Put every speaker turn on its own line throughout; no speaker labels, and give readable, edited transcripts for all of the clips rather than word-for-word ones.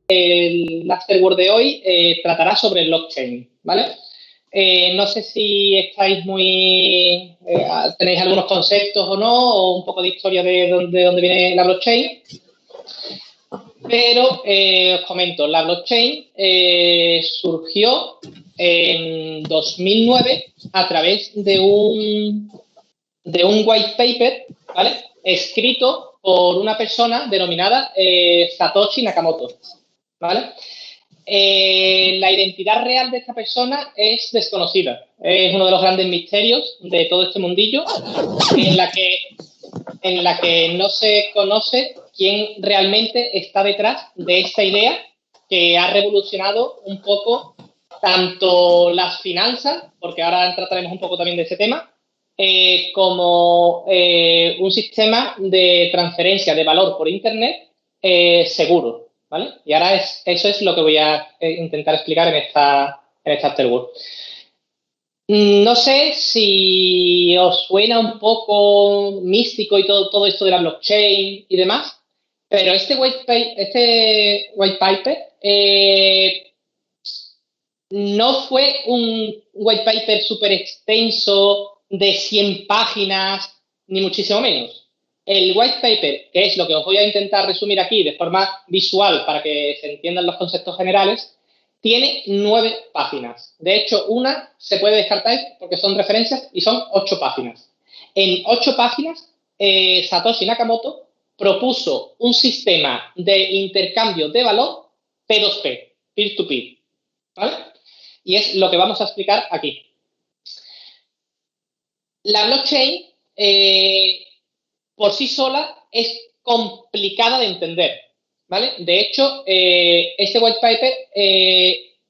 El Afterword de hoy tratará sobre el blockchain, ¿vale? No sé si estáis tenéis algunos conceptos o no, o un poco de historia de dónde viene la blockchain. Pero os comento, la blockchain surgió en 2009 a través de un white paper, ¿vale? Escrito por una persona denominada Satoshi Nakamoto, ¿vale? La identidad real de esta persona es desconocida. Es uno de los grandes misterios de todo este mundillo en la que no se conoce quién realmente está detrás de esta idea que ha revolucionado un poco tanto las finanzas, porque ahora trataremos un poco también de ese tema, como un sistema de transferencia de valor por Internet seguro, ¿vale? Y ahora eso es lo que voy a intentar explicar en esta Afterword. No sé si os suena un poco místico y todo esto de la blockchain y demás, pero este white paper no fue un white paper súper extenso de 100 páginas, ni muchísimo menos. El white paper, que es lo que os voy a intentar resumir aquí de forma visual para que se entiendan los conceptos generales, tiene 9 páginas. De hecho, una se puede descartar porque son referencias y son 8 páginas. En 8 páginas, Satoshi Nakamoto propuso un sistema de intercambio de valor P2P, peer-to-peer, ¿vale? Y es lo que vamos a explicar aquí. La blockchain, por sí sola, es complicada de entender, ¿vale? De hecho, este white paper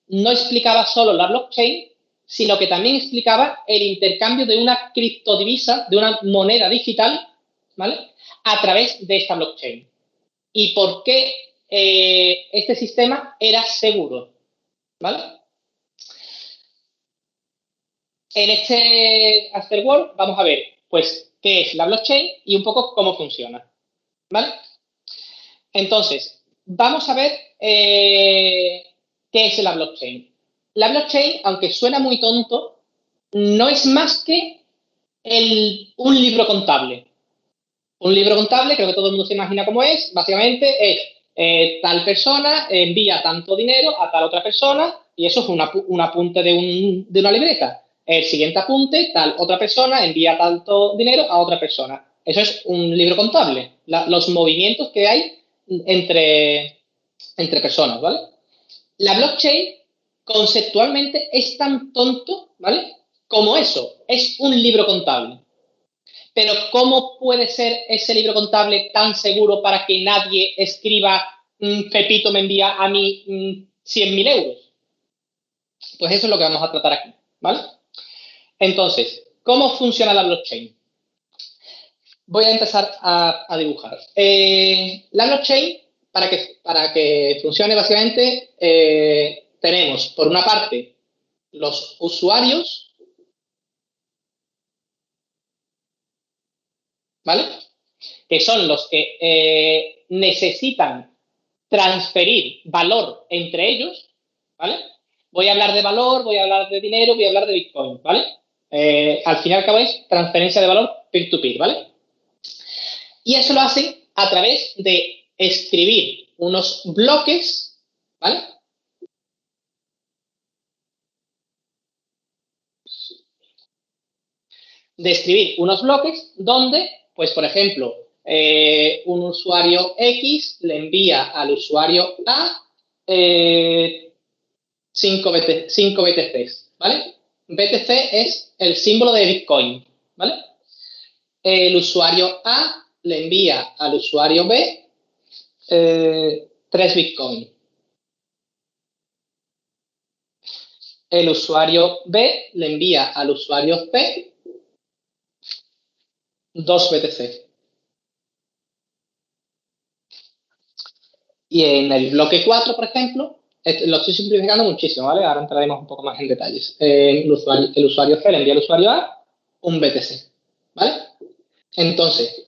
no explicaba solo la blockchain, sino que también explicaba el intercambio de una criptodivisa, de una moneda digital, ¿vale? A través de esta blockchain. Y por qué este sistema era seguro, ¿vale? En este Afterword vamos a ver, pues, qué es la blockchain y un poco cómo funciona, ¿vale? Entonces, vamos a ver qué es la blockchain. La blockchain, aunque suena muy tonto, no es más que un libro contable. Un libro contable, creo que todo el mundo se imagina cómo es, básicamente es tal persona envía tanto dinero a tal otra persona y eso es un apunte de una libreta. El siguiente apunte, tal otra persona envía tanto dinero a otra persona. Eso es un libro contable, los movimientos que hay entre personas, ¿vale? La blockchain conceptualmente es tan tonto, ¿vale? Como eso, es un libro contable. Pero ¿cómo puede ser ese libro contable tan seguro para que nadie escriba Pepito me envía a mí 100.000 euros? Pues eso es lo que vamos a tratar aquí, ¿vale? Entonces, ¿cómo funciona la blockchain? Voy a empezar a dibujar. La blockchain, para que funcione básicamente, tenemos por una parte los usuarios, ¿vale? Que son los que necesitan transferir valor entre ellos, ¿vale? Voy a hablar de valor, voy a hablar de dinero, voy a hablar de Bitcoin, ¿vale? Al fin y al cabo es transferencia de valor peer-to-peer, ¿vale? Y eso lo hacen a través de escribir unos bloques, ¿vale? De escribir unos bloques donde, pues, por ejemplo, un usuario X le envía al usuario A 5 BTCs, ¿vale? BTC es el símbolo de Bitcoin, ¿vale? El usuario A le envía al usuario B 3 Bitcoin. El usuario B le envía al usuario C 2 BTC. Y en el bloque 4, por ejemplo, lo estoy simplificando muchísimo, ¿vale? Ahora entraremos un poco más en detalles. El usuario C le envía al usuario A un BTC, ¿vale? Entonces,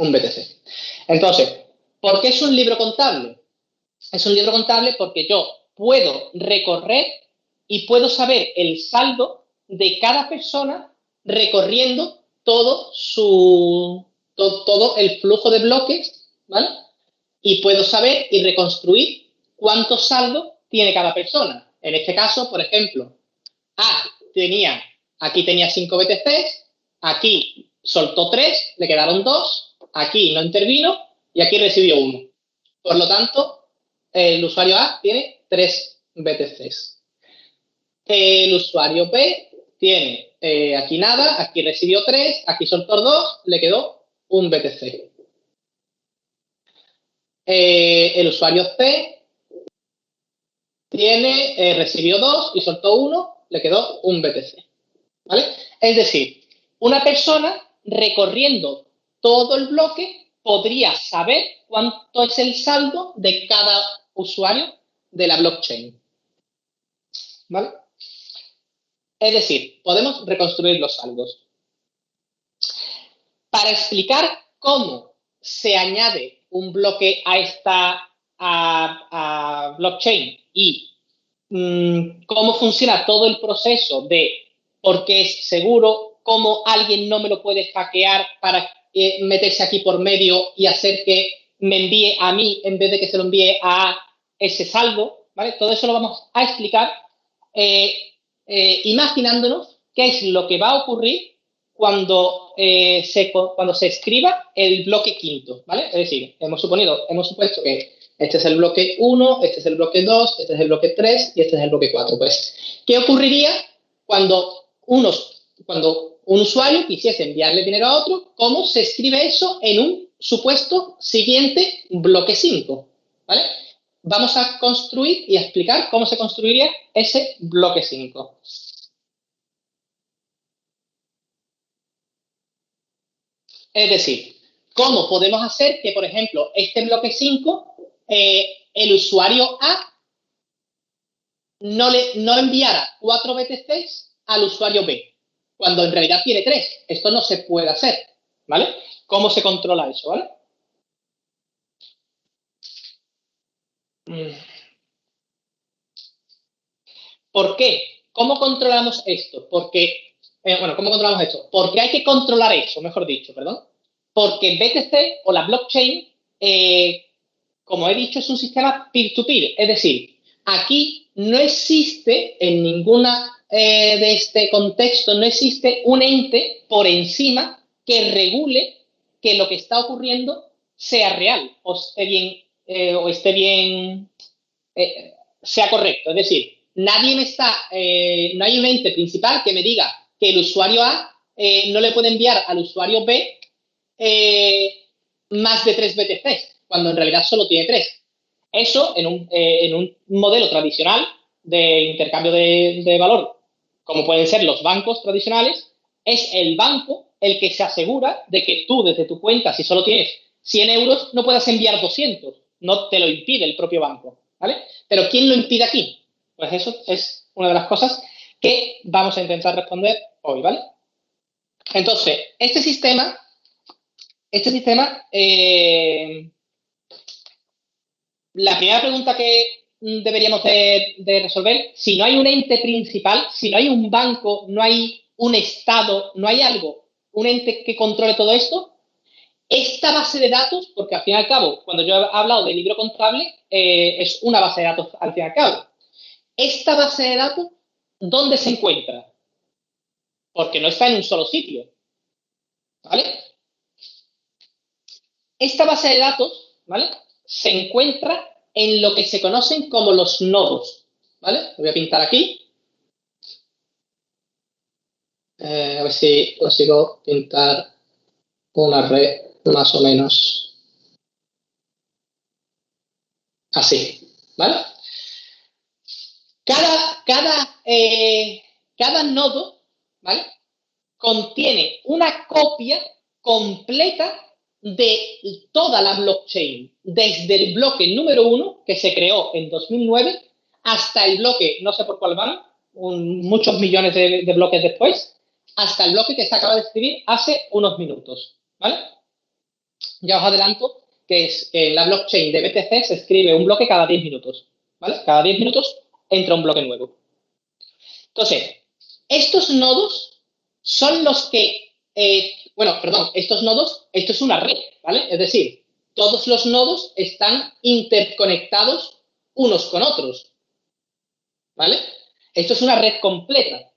un BTC. Entonces, ¿por qué es un libro contable? Es un libro contable porque yo puedo recorrer y puedo saber el saldo de cada persona recorriendo todo el flujo de bloques, ¿vale? Y puedo saber y reconstruir cuánto saldo tiene cada persona. En este caso, por ejemplo, aquí tenía 5 BTCs, aquí soltó 3, le quedaron 2, aquí no intervino y aquí recibió 1. Por lo tanto, el usuario A tiene 3 BTCs. El usuario B tiene aquí nada, aquí recibió 3, aquí soltó 2, le quedó un BTC. El usuario C recibió 2 y soltó 1, le quedó un BTC. ¿Vale? Es decir, una persona recorriendo todo el bloque podría saber cuánto es el saldo de cada usuario de la blockchain. ¿Vale? Es decir, podemos reconstruir los saldos. Para explicar cómo se añade un bloque a esta blockchain y cómo funciona todo el proceso de por qué es seguro, cómo alguien no me lo puede hackear para meterse aquí por medio y hacer que me envíe a mí en vez de que se lo envíe a ese saldo, ¿vale? Todo eso lo vamos a explicar imaginándonos qué es lo que va a ocurrir cuando se escriba el bloque quinto, ¿vale? Es decir, hemos supuesto que este es el bloque 1, este es el bloque 2, este es el bloque 3 y este es el bloque 4. Pues, ¿qué ocurriría cuando un usuario quisiese enviarle dinero a otro? ¿Cómo se escribe eso en un supuesto siguiente bloque 5? ¿Vale? Vamos a construir y a explicar cómo se construiría ese bloque 5. Es decir, ¿cómo podemos hacer que, por ejemplo, este bloque 5, el usuario A no enviara 4 BTCs al usuario B, cuando en realidad tiene 3? Esto no se puede hacer, ¿vale? ¿Cómo se controla eso, ¿vale? ¿Por qué? ¿Cómo controlamos esto? ¿Cómo controlamos esto? Porque hay que controlar eso, mejor dicho, perdón. Porque BTC o la blockchain, como he dicho, es un sistema peer-to-peer. Es decir, aquí no existe en ninguna de este contexto, no existe un ente por encima que regule que lo que está ocurriendo sea real o esté bien sea correcto. Es decir, no hay un ente principal que me diga que el usuario A no le puede enviar al usuario B más de 3 BTCs, cuando en realidad solo tiene 3. Eso en un modelo tradicional de intercambio de valor, como pueden ser los bancos tradicionales, es el banco el que se asegura de que tú desde tu cuenta, si solo tienes 100 euros, no puedas enviar 200. No te lo impide el propio banco, ¿vale? Pero ¿quién lo impide aquí? Pues eso es una de las cosas que vamos a intentar responder hoy, ¿vale? Entonces, este sistema la primera pregunta que deberíamos de resolver, si no hay un ente principal, si no hay un banco, no hay un Estado, no hay algo, un ente que controle todo esto, esta base de datos, porque al fin y al cabo, cuando yo he hablado de libro contable, es una base de datos al fin y al cabo. Esta base de datos, ¿dónde se encuentra? Porque no está en un solo sitio, ¿vale? Esta base de datos, ¿vale? Se encuentra en lo que se conocen como los nodos, ¿vale? Lo voy a pintar aquí. A ver si consigo pintar una red más o menos así, ¿vale? Cada nodo, ¿vale? Contiene una copia completa de toda la blockchain, desde el bloque número 1, que se creó en 2009, hasta el bloque, no sé por cuál van, muchos millones de bloques después, hasta el bloque que se acaba de escribir hace unos minutos, ¿vale? ya os adelanto que es que en la blockchain de BTC se escribe un bloque cada 10 minutos, ¿vale? Cada 10 minutos entra un bloque nuevo. Entonces, estos nodos son los que, bueno, perdón, estos nodos, esto es una red, ¿vale? Es decir, todos los nodos están interconectados unos con otros, ¿vale? Esto es una red completa.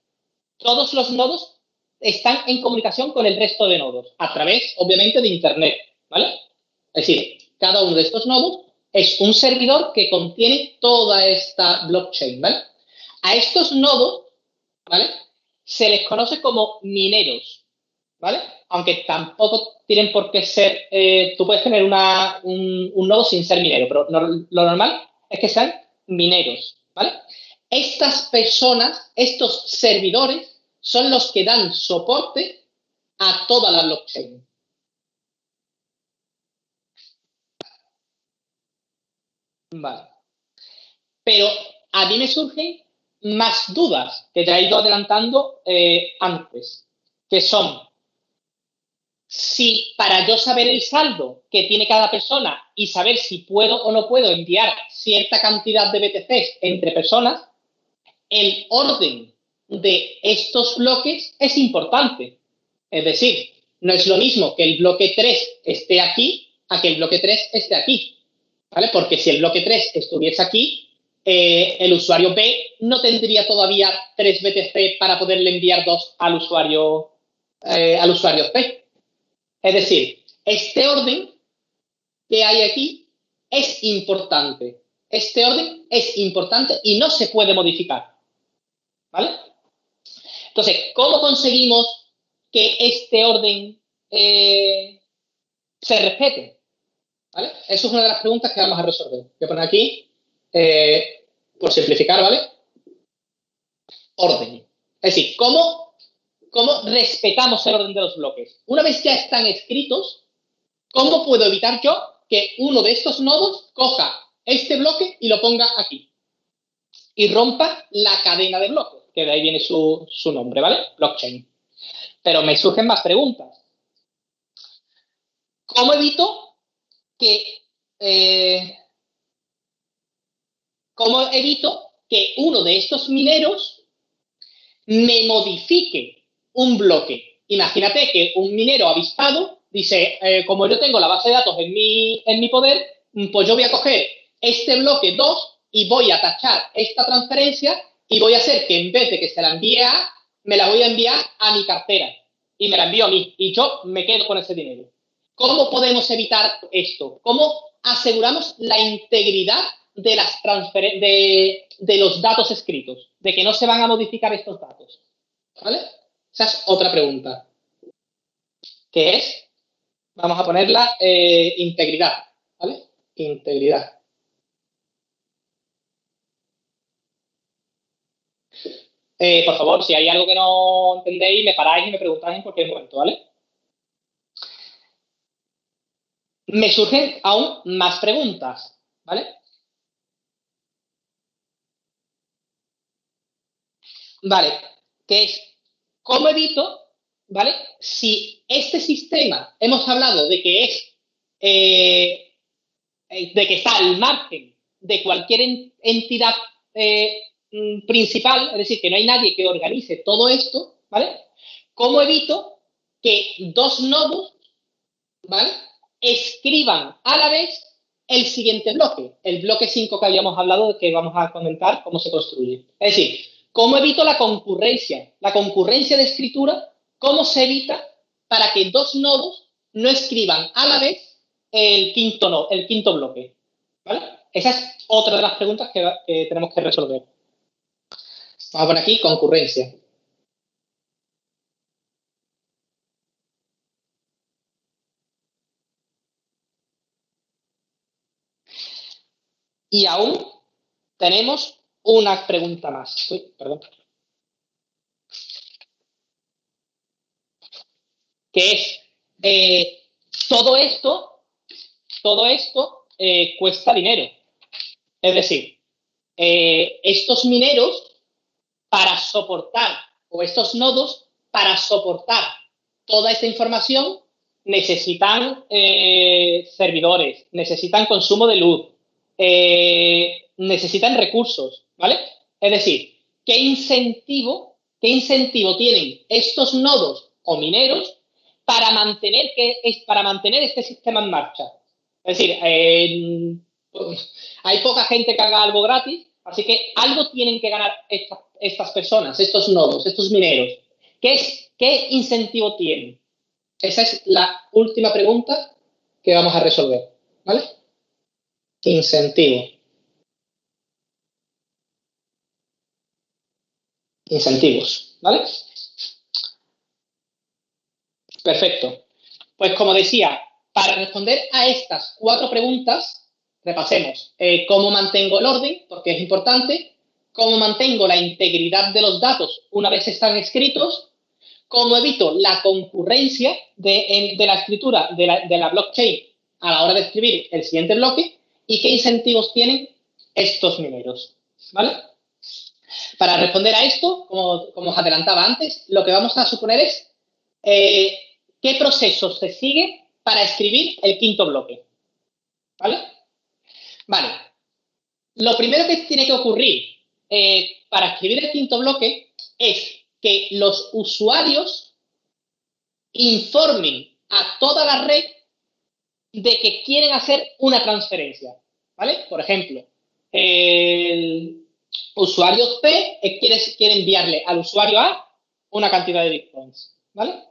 Todos los nodos están en comunicación con el resto de nodos, a través, obviamente, de Internet, ¿vale? Es decir, cada uno de estos nodos es un servidor que contiene toda esta blockchain, ¿vale? A estos nodos, ¿vale? Se les conoce como mineros, ¿vale? Aunque tampoco tienen por qué ser, tú puedes tener un nodo sin ser minero, pero lo normal es que sean mineros, ¿vale? Estas personas, estos servidores, son los que dan soporte a toda la blockchain. Vale. Pero a mí me surgen más dudas que ya he ido adelantando antes, que son si para yo saber el saldo que tiene cada persona y saber si puedo o no puedo enviar cierta cantidad de BTCs entre personas, el orden de estos bloques es importante. Es decir, no es lo mismo que el bloque 3 esté aquí a que el bloque 3 esté aquí. ¿Vale? Porque si el bloque 3 estuviese aquí, el usuario B no tendría todavía 3 BTC para poderle enviar 2 al usuario C. Es decir, este orden que hay aquí es importante. Este orden es importante y no se puede modificar. ¿Vale? Entonces, ¿cómo conseguimos que este orden se respete? ¿Vale? Eso es una de las preguntas que vamos a resolver. Voy a poner aquí, por simplificar, ¿vale? Orden. Es decir, ¿cómo respetamos el orden de los bloques? Una vez ya están escritos, ¿cómo puedo evitar yo que uno de estos nodos coja este bloque y lo ponga aquí? Y rompa la cadena de bloques, que de ahí viene su nombre, ¿vale? Blockchain. Pero me surgen más preguntas. ¿Cómo evito que ¿cómo evito que uno de estos mineros me modifique un bloque? Imagínate que un minero avispado dice, como yo tengo la base de datos en mi poder, pues yo voy a coger este bloque 2 y voy a tachar esta transferencia y voy a hacer que en vez de que se la envíe a, me la voy a enviar a mi cartera y me la envío a mí y yo me quedo con ese dinero. ¿Cómo podemos evitar esto? ¿Cómo aseguramos la integridad de, de los datos escritos? De que no se van a modificar estos datos. ¿Vale? Esa es otra pregunta. Que es, vamos a ponerla, integridad. ¿Vale? Integridad. Por favor, si hay algo que no entendéis, me paráis y me preguntáis en cualquier momento, ¿vale? Me surgen aún más preguntas, ¿vale? Vale, que es, ¿cómo evito, ¿vale? Si este sistema, hemos hablado de que es, de que está al margen de cualquier entidad principal, es decir, que no hay nadie que organice todo esto, ¿vale? ¿Cómo evito que dos nodos, ¿vale? Escriban a la vez el siguiente bloque, el bloque 5 que habíamos hablado, de que vamos a comentar cómo se construye. Es decir, ¿cómo evito la concurrencia? La concurrencia de escritura, ¿cómo se evita para que dos nodos no escriban a la vez el quinto bloque? ¿Vale? Esa es otra de las preguntas que tenemos que resolver. Vamos a poner aquí concurrencia. Y aún tenemos una pregunta más. Uy, perdón. Que es, eh, todo esto, todo esto cuesta dinero. Es decir, estos mineros para soportar, o estos nodos para soportar toda esta información, necesitan servidores, necesitan consumo de luz, necesitan recursos, ¿vale? Es decir, qué incentivo tienen estos nodos o mineros para mantener este sistema en marcha? Es decir, hay poca gente que haga algo gratis, así que algo tienen que ganar estas personas, estos nodos, estos mineros. ¿Qué incentivo tienen? Esa es la última pregunta que vamos a resolver, ¿vale? Incentivo. Incentivos, ¿vale? Perfecto. Pues como decía, para responder a estas 4 preguntas, repasemos cómo mantengo el orden, porque es importante, cómo mantengo la integridad de los datos una vez están escritos, cómo evito la concurrencia de la escritura de la blockchain a la hora de escribir el siguiente bloque y qué incentivos tienen estos mineros, ¿vale? Para responder a esto, como os adelantaba antes, lo que vamos a suponer es qué proceso se sigue para escribir el quinto bloque, ¿vale? Vale. Lo primero que tiene que ocurrir para escribir el quinto bloque es que los usuarios informen a toda la red de que quieren hacer una transferencia, ¿vale? Por ejemplo, el usuario C quiere enviarle al usuario A una cantidad de bitcoins, ¿vale?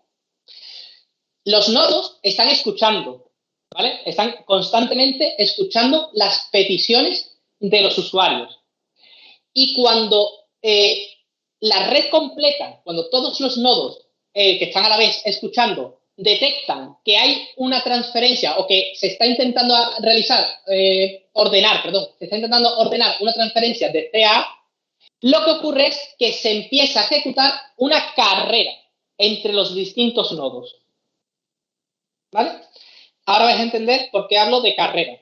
Los nodos están escuchando, ¿vale? Están constantemente escuchando las peticiones de los usuarios. Y cuando la red completa, cuando todos los nodos que están a la vez escuchando detectan que hay una transferencia o que se está intentando ordenar una transferencia de C a A, lo que ocurre es que se empieza a ejecutar una carrera entre los distintos nodos, ¿vale? Ahora vais a entender por qué hablo de carrera.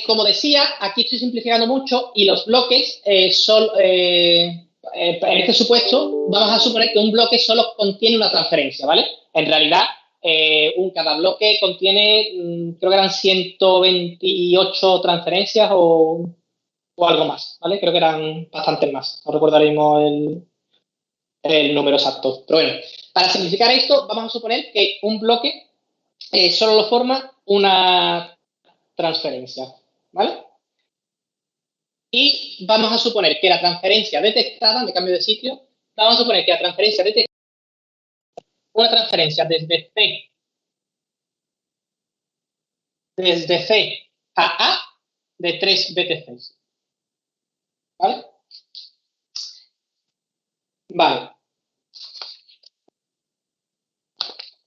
Como decía, aquí estoy simplificando mucho y los bloques en este supuesto vamos a suponer que un bloque solo contiene una transferencia, ¿vale? En realidad, cada bloque contiene, creo que eran 128 transferencias o algo más, ¿vale? Creo que eran bastantes más. No recuerdo ahora mismo el número exacto. Pero bueno, para simplificar esto, vamos a suponer que un bloque solo lo forma una transferencia, ¿vale? Y vamos a suponer que la transferencia detectada, me cambio de sitio, vamos a suponer que la transferencia detectada, una transferencia desde C a A de 3 BTCs, ¿vale? Vale.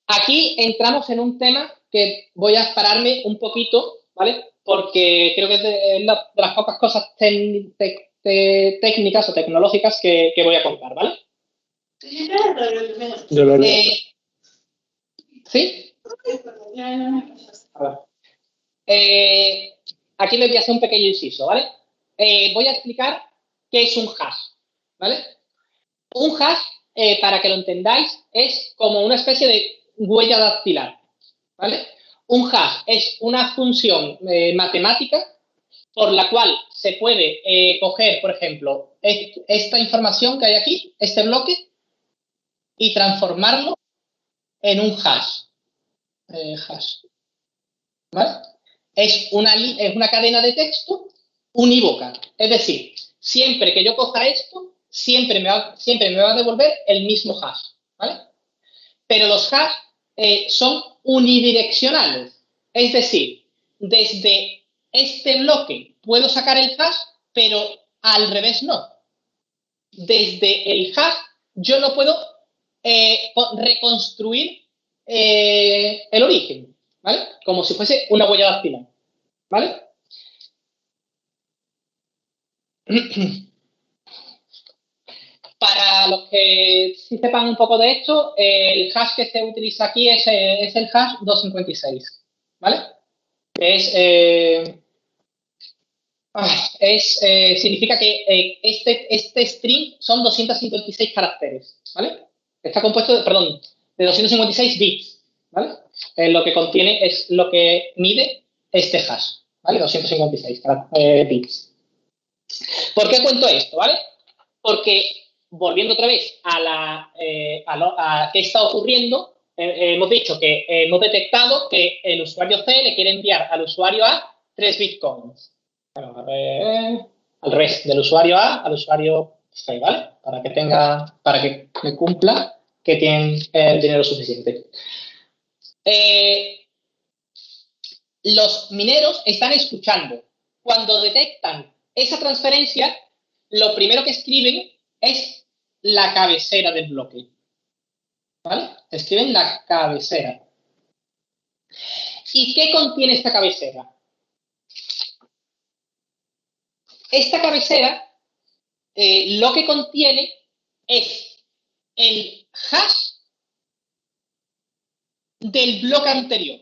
Aquí entramos en un tema que voy a pararme un poquito, ¿vale? Porque creo que es de las pocas cosas técnicas o tecnológicas que voy a contar, ¿vale? ¿Sí? A ver. Aquí les voy a hacer un pequeño inciso, ¿vale? Voy a explicar qué es un hash, ¿vale? Un hash, para que lo entendáis, es como una especie de huella dactilar, ¿vale? Un hash es una función matemática por la cual se puede coger, por ejemplo, esta información que hay aquí, este bloque, y transformarlo en un hash. ¿Vale? Es una cadena de texto unívoca. Es decir, siempre que yo coja esto, siempre me va a devolver el mismo hash, ¿vale? Pero los hash son unidireccionales. Es decir, desde este bloque puedo sacar el hash, pero al revés no. Desde el hash yo no puedo reconstruir el origen, ¿vale? Como si fuese una huella dactilar, ¿vale? Para los que sí sepan un poco de esto, el hash que se utiliza aquí es el hash 256, ¿vale? Que significa que este string son 256 caracteres, ¿vale? Está compuesto de, perdón, de 256 bits, ¿vale? Lo que contiene es lo que mide este hash, ¿vale? 256 bits. ¿Por qué cuento esto, vale? Porque, volviendo otra vez a qué está ocurriendo, hemos dicho que hemos detectado que el usuario C le quiere enviar al usuario A 3 bitcoins. Bueno, al revés, del usuario A al usuario C, ¿vale? Para que me cumpla que tienen el dinero suficiente. Los mineros están escuchando. Cuando detectan esa transferencia, lo primero que escriben es la cabecera del bloque. ¿Vale? Escriben la cabecera. ¿Y qué contiene esta cabecera? Esta cabecera lo que contiene es el hash del bloque anterior.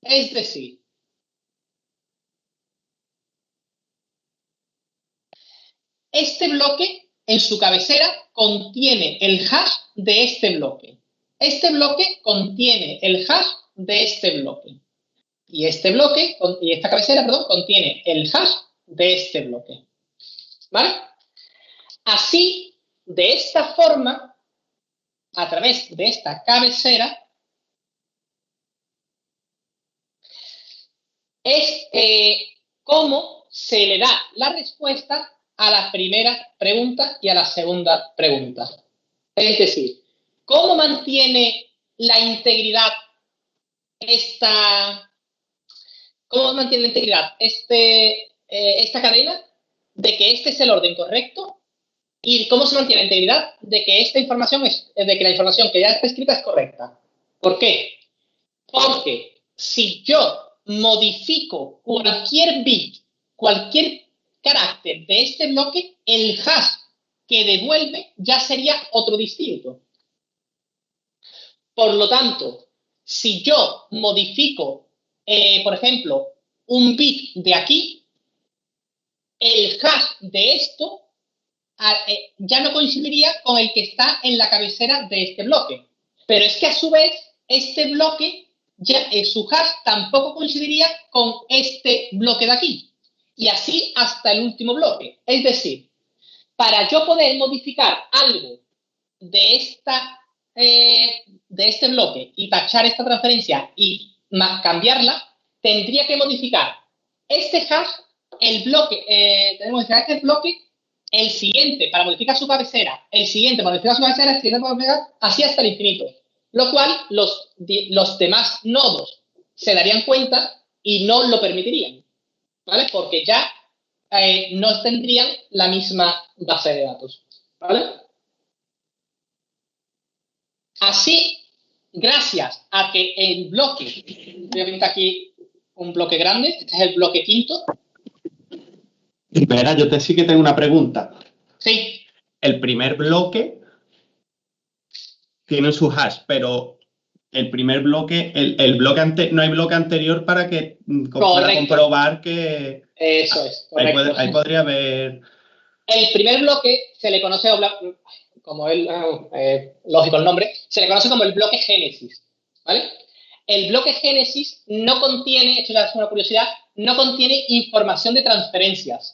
Es decir, este bloque en su cabecera contiene el hash de este bloque. Este bloque contiene el hash de este bloque. Y esta cabecera, perdón, contiene el hash de este bloque. ¿Vale? Así, de esta forma, a través de esta cabecera, es cómo se le da la respuesta a la primera pregunta y a la segunda pregunta. Es decir, ¿cómo mantiene la integridad esta cadena de que este es el orden correcto? ¿Y cómo se mantiene la integridad de que esta información de que la información que ya está escrita es correcta? ¿Por qué? Porque si yo modifico cualquier bit, cualquier carácter de este bloque, el hash que devuelve ya sería otro distinto. Por lo tanto, si yo modifico, por ejemplo, un bit de aquí, el hash de esto ya no coincidiría con el que está en la cabecera de este bloque. Pero es que a su vez, este bloque, su hash tampoco coincidiría con este bloque de aquí. Y así hasta el último bloque. Es decir, para yo poder modificar algo de este bloque y tachar esta transferencia y cambiarla, tendría que modificar este hash, tenemos que modificar este bloque, el siguiente para modificar su cabecera, el siguiente para modificar su cabecera, el siguiente para modificar, así hasta el infinito. Lo cual los demás nodos se darían cuenta y no lo permitirían, ¿vale? Porque ya no tendrían la misma base de datos, ¿vale? Así, gracias a que el bloque, voy a pintar aquí un bloque grande, este es el bloque quinto.
Espera, yo sí que tengo una pregunta.
Sí.
El primer bloque tiene su hash, pero el primer bloque, no hay bloque anterior para comprobar que...
Eso es, correcto.
Ahí podría haber...
El primer bloque se le conoce, como lógico el nombre, se le conoce como el bloque génesis, ¿vale? El bloque génesis no contiene, esto ya es una curiosidad, no contiene información de transferencias.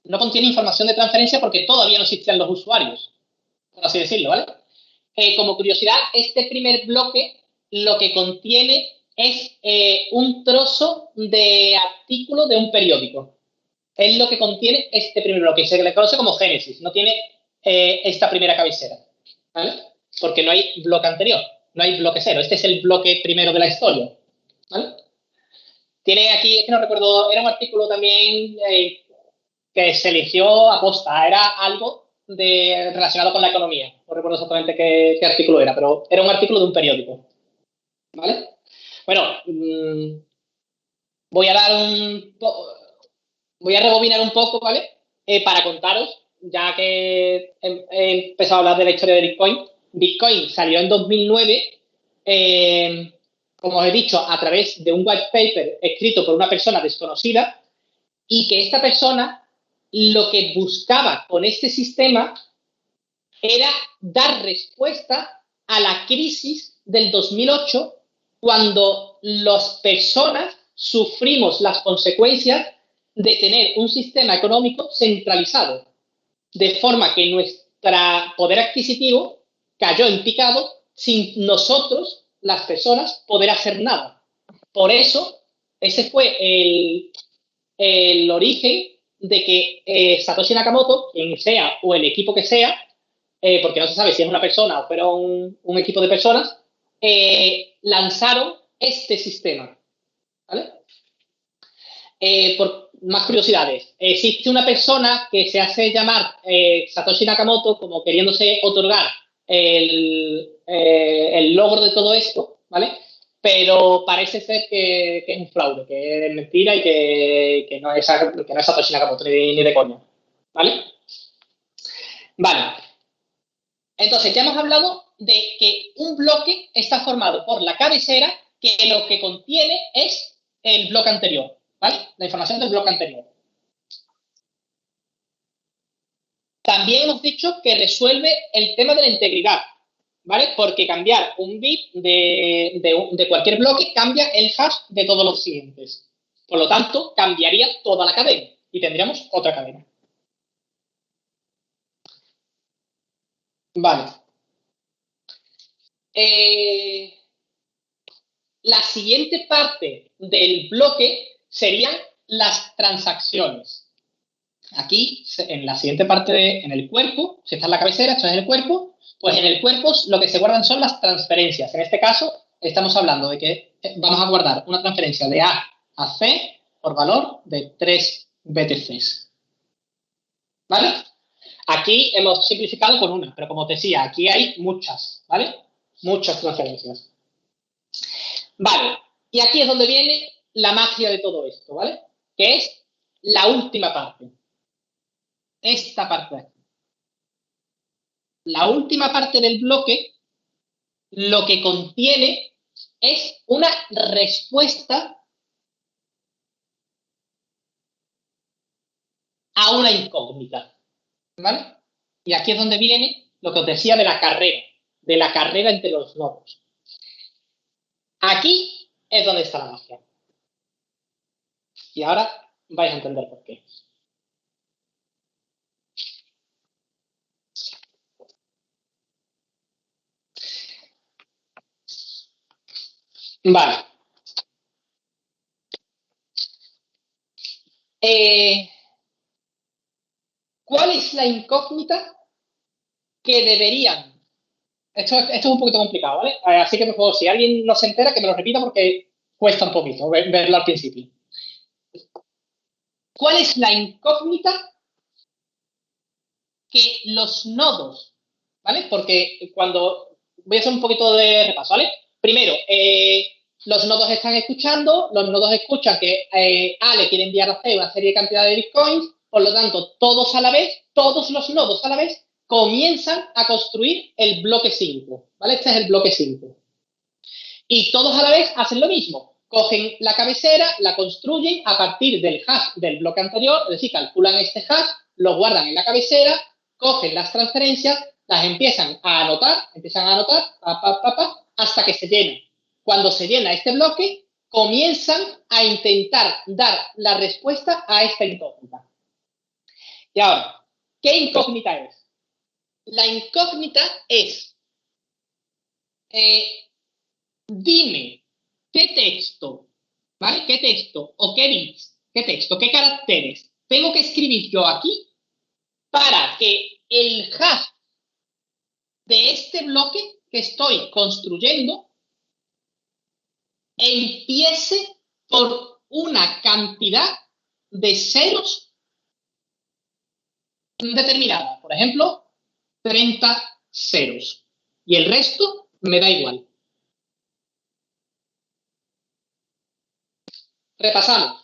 No contiene información de transferencia porque todavía no existían los usuarios, por así decirlo, ¿vale? Como curiosidad, este primer bloque lo que contiene es un trozo de artículo de un periódico. Es lo que contiene este primer bloque. Se le conoce como génesis. No tiene esta primera cabecera, ¿vale? Porque no hay bloque anterior. No hay bloque cero. Este es el bloque primero de la historia, ¿vale? Tiene aquí, es que no recuerdo, era un artículo también que se eligió a posta. Era algo relacionado con la economía. No recuerdo exactamente qué artículo era, pero era un artículo de un periódico, ¿vale? Bueno, voy a rebobinar un poco, ¿vale? Para contaros, ya que he empezado a hablar de la historia de Bitcoin. Bitcoin salió en 2009, como os he dicho, a través de un white paper escrito por una persona desconocida, y que esta persona lo que buscaba con este sistema era dar respuesta a la crisis del 2008, cuando las personas sufrimos las consecuencias de tener un sistema económico centralizado, de forma que nuestro poder adquisitivo cayó en picado sin nosotros, las personas, poder hacer nada. Por eso, ese fue el origen de que Satoshi Nakamoto, quien sea, o el equipo que sea, porque no se sabe si es una persona o fueron un equipo de personas, lanzaron este sistema. ¿Vale? Por más curiosidades, existe una persona que se hace llamar Satoshi Nakamoto como queriéndose otorgar el logro de todo esto, ¿vale? Pero parece ser que es un fraude, que es mentira y que no es Satoshi Nakamoto ni de coña, ¿vale? Vale. Entonces, ya hemos hablado de que un bloque está formado por la cabecera, que lo que contiene es el bloque anterior, ¿vale? La información del bloque anterior. También hemos dicho que resuelve el tema de la integridad, ¿vale? Porque cambiar un bit de cualquier bloque cambia el hash de todos los siguientes. Por lo tanto, cambiaría toda la cadena y tendríamos otra cadena. Vale. La siguiente parte del bloque serían las transacciones. Aquí, en la siguiente parte, en el cuerpo, si está en la cabecera, esto es el cuerpo, pues en el cuerpo lo que se guardan son las transferencias. En este caso, estamos hablando de que vamos a guardar una transferencia de A a C por valor de 3 BTCs. ¿Vale? Aquí hemos simplificado con una, pero como te decía, aquí hay muchas, ¿vale? Muchas transferencias. Vale, y aquí es donde viene la magia de todo esto, ¿vale? Que es la última parte. Esta parte de aquí. La última parte del bloque lo que contiene es una respuesta a una incógnita, ¿vale? Y aquí es donde viene lo que os decía de la carrera entre los nodos. Aquí es donde está la magia. Y ahora vais a entender por qué. Vale. ¿Cuál es la incógnita que deberían? Esto es un poquito complicado, ¿vale? Así que, por favor, si alguien no se entera, que me lo repita porque cuesta un poquito verlo al principio. ¿Cuál es la incógnita que los nodos, ¿vale? Porque cuando voy a hacer un poquito de repaso, ¿vale? Primero, los nodos están escuchando, los nodos escuchan que A le quiere enviar a C una serie de cantidad de bitcoins, por lo tanto, todos los nodos a la vez, comienzan a construir el bloque 5, ¿vale? Este es el bloque 5. Y todos a la vez hacen lo mismo. Cogen la cabecera, la construyen a partir del hash del bloque anterior, es decir, calculan este hash, lo guardan en la cabecera, cogen las transferencias, las empiezan a anotar, hasta que se llenan. Cuando se llena este bloque, comienzan a intentar dar la respuesta a esta incógnita. Y ahora, ¿qué incógnita es? La incógnita es, dime, ¿qué texto, ¿vale? ¿Qué texto o qué bits, qué texto, qué caracteres tengo que escribir yo aquí para que el hash de este bloque que estoy construyendo empiece por una cantidad de ceros determinada? Por ejemplo, 30 ceros. Y el resto me da igual. Repasamos.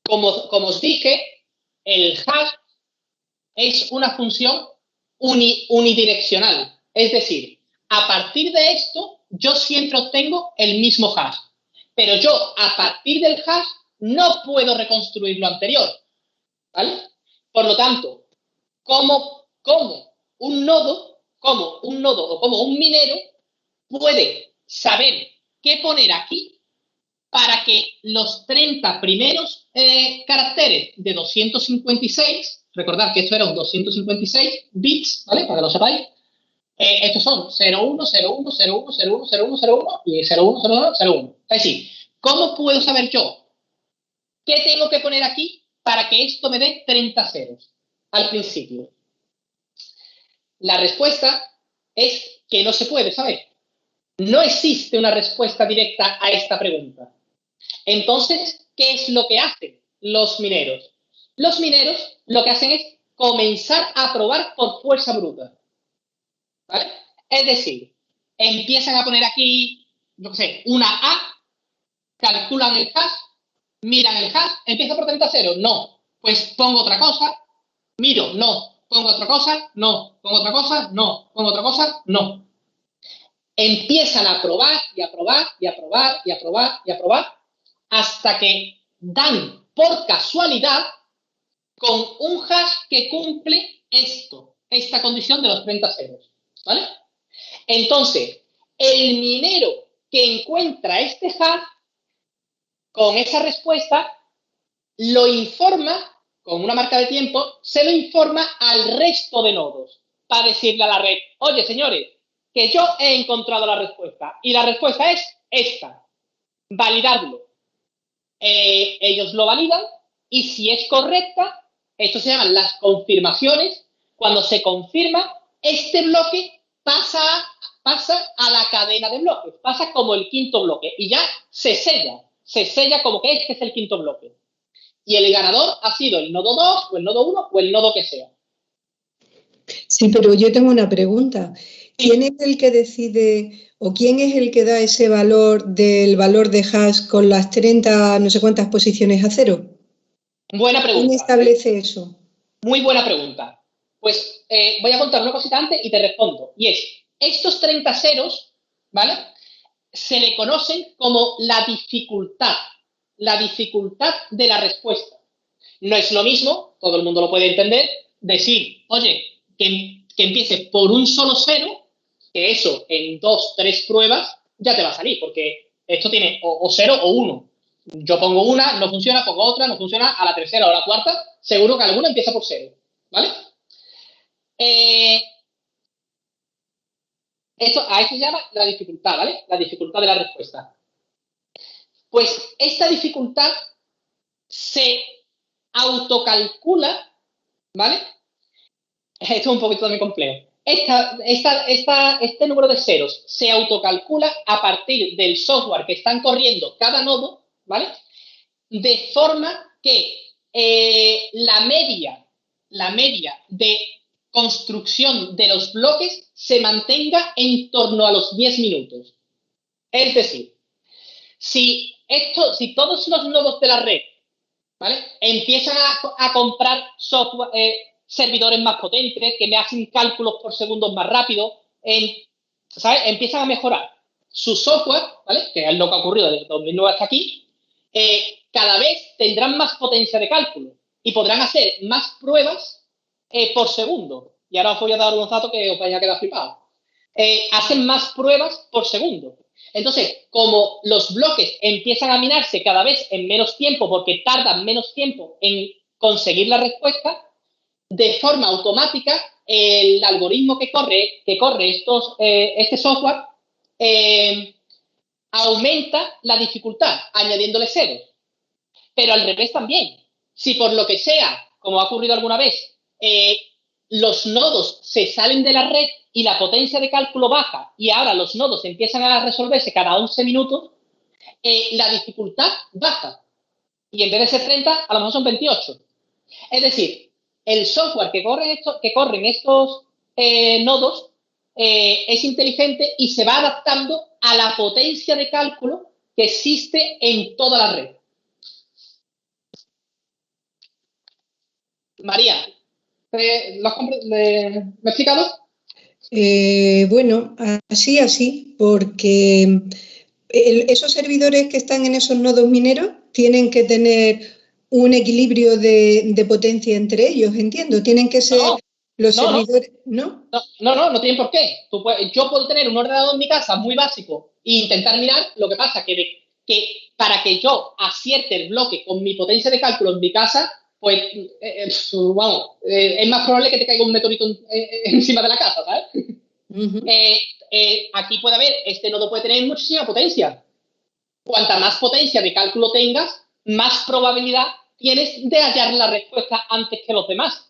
Como os dije, el hash es una función unidireccional. Es decir, a partir de esto, yo siempre obtengo el mismo hash. Pero yo, a partir del hash, no puedo reconstruir lo anterior. ¿Vale? Por lo tanto, como un nodo cómo un nodo o cómo un minero puede saber qué poner aquí para que los 30 primeros caracteres de 256, recordad que esto era un 256 bits, ¿vale? Para que lo sepáis. Estos son 01, 01, 01, 01, 01, 01 y 01, 01, 01. Es decir, ¿cómo puedo saber yo qué tengo que poner aquí para que esto me dé 30 ceros al principio? La respuesta es que no se puede saber. No existe una respuesta directa a esta pregunta. Entonces, ¿qué es lo que hacen los mineros? Los mineros lo que hacen es comenzar a probar por fuerza bruta, ¿vale? Es decir, empiezan a poner aquí, yo qué sé, una A, calculan el hash, miran el hash, empieza por 30 ceros, no, pues pongo otra cosa, miro, no, pongo otra cosa, no, pongo otra cosa, no, pongo otra cosa, no. Empiezan a probar y a probar y a probar y a probar y a probar hasta que dan por casualidad con un hash que cumple esta condición de los 30 ceros, ¿vale? Entonces, el minero que encuentra este hash con esa respuesta lo informa con una marca de tiempo, se lo informa al resto de nodos para decirle a la red, oye, señores, que yo he encontrado la respuesta y la respuesta es esta, validarlo. Ellos lo validan y si es correcta, esto se llaman las confirmaciones. Cuando se confirma, este bloque pasa a la cadena de bloques, pasa como el quinto bloque y ya se sella como que este es el quinto bloque. Y el ganador ha sido el nodo 2 o el nodo 1 o el nodo que sea.
Sí, pero yo tengo una pregunta. ¿Quién es el que decide o quién es el que da ese valor del valor de hash con las 30 no sé cuántas posiciones a cero?
Buena pregunta.
¿Quién establece eso?
Muy buena pregunta. Pues voy a contar una cosita antes y te respondo. Y es, estos 30 ceros, ¿vale? Se le conocen como la dificultad de la respuesta. No es lo mismo, todo el mundo lo puede entender, decir, oye, que empiece por un solo cero, que eso en 2, 3 pruebas ya te va a salir, porque esto tiene o 0 o 1. Yo pongo una, no funciona, pongo otra, no funciona, a la tercera o a la cuarta, seguro que alguna empieza por 0, ¿vale? A eso se llama la dificultad, ¿vale? La dificultad de la respuesta. Pues esta dificultad se autocalcula, ¿vale? Esto es un poquito también complejo. Este número de ceros se autocalcula a partir del software que están corriendo cada nodo, ¿vale? De forma que la media de construcción de los bloques se mantenga en torno a los 10 minutos. Es decir, si todos los nodos de la red, ¿vale? Empiezan a comprar software, servidores más potentes, que me hacen cálculos por segundos más rápido, ¿sabes? Empiezan a mejorar su software, ¿vale? Que es lo que ha ocurrido desde 2009 hasta aquí. Cada vez tendrán más potencia de cálculo y podrán hacer más pruebas por segundo. Y ahora os voy a dar unos datos que os vais a quedar flipados. Hacen más pruebas por segundo. Entonces, como los bloques empiezan a minarse cada vez en menos tiempo porque tardan menos tiempo en conseguir la respuesta, de forma automática el algoritmo que corre este software aumenta la dificultad añadiéndole ceros. Pero al revés también. Si por lo que sea, como ha ocurrido alguna vez, los nodos se salen de la red y la potencia de cálculo baja y ahora los nodos empiezan a resolverse cada 11 minutos, la dificultad baja. Y en vez de ser 30, a lo mejor son 28. Es decir, el software que corren estos nodos es inteligente y se va adaptando a la potencia de cálculo que existe en toda la red. María, ¿me he explicado?
Bueno, así, porque esos servidores que están en esos nodos mineros tienen que tener un equilibrio de potencia entre ellos, entiendo. Tienen que ser Los servidores, ¿no?
No tienen por qué. Yo puedo tener un ordenador en mi casa muy básico e intentar mirar. Lo que pasa que para que yo acierte el bloque con mi potencia de cálculo en mi casa, pues, vamos, es más probable que te caiga un meteorito encima de la casa, ¿sabes? Aquí puede haber, este nodo puede tener muchísima potencia. Cuanta más potencia de cálculo tengas, más probabilidad tienes de hallar la respuesta antes que los demás.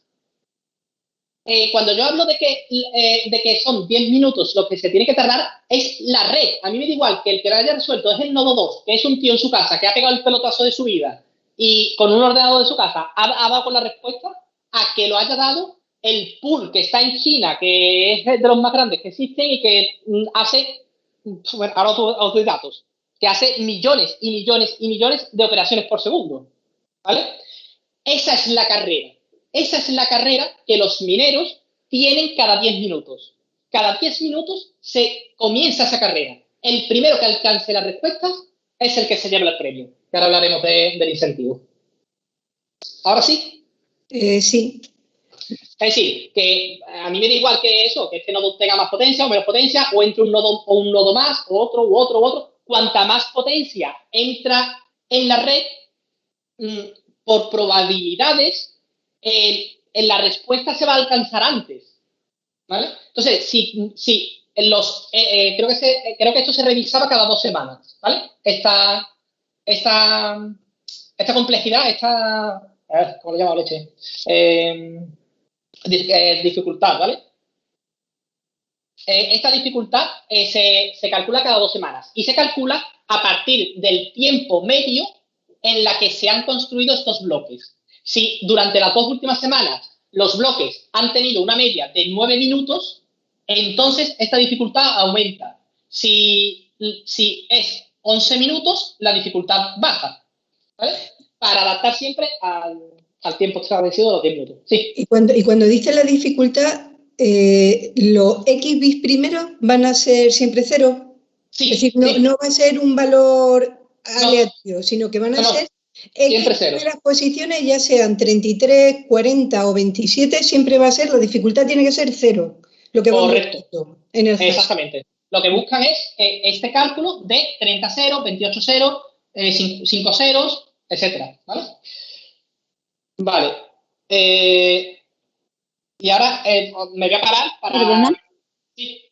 Cuando yo hablo de que son 10 minutos lo que se tiene que tardar, es la red. A mí me da igual que el que lo haya resuelto es el nodo 2, que es un tío en su casa que ha pegado el pelotazo de su vida y con un ordenador de su casa ha dado con la respuesta, a que lo haya dado el pool que está en China, que es de los más grandes que existen y que hace, bueno, ahora os doy datos, que hace millones y millones y millones de operaciones por segundo. ¿Vale? Esa es la carrera. Esa es la carrera que los mineros tienen cada 10 minutos. Cada 10 minutos se comienza esa carrera. El primero que alcance las respuestas es el que se lleva el premio. Que ahora hablaremos del incentivo. ¿Ahora sí?
Sí.
Es decir, que a mí me da igual que eso, que este nodo tenga más potencia o menos potencia, o entre un nodo más, o otro, u otro, u otro. Cuanta más potencia entra en la red, por probabilidades, la respuesta se va a alcanzar antes, ¿vale? Entonces, creo que esto se revisaba cada 2 semanas, ¿vale? Esta complejidad, ¿cómo le llamo, leche? Dificultad, ¿vale? Esta dificultad se calcula cada 2 semanas y se calcula a partir del tiempo medio en la que se han construido estos bloques. Si durante las 2 últimas semanas los bloques han tenido una media de 9 minutos, entonces esta dificultad aumenta. Si es 11 minutos, la dificultad baja, ¿vale? Para adaptar siempre al tiempo establecido de los 10 minutos. Sí.
Y cuando dice la dificultad, ¿los X bits primero van a ser siempre 0?
Sí.
Es decir, no va a ser un valor aleatorio, sino que van a ser X primeras posiciones, ya sean 33, 40 o 27, siempre va a ser, la dificultad tiene que ser 0. Lo que
correcto. En el hash. Exactamente. Lo que buscan es este cálculo de 30 ceros, 28 ceros, 5 ceros, etcétera, ¿vale? Vale. Y ahora me voy a parar para...
¿Perdona?
Sí,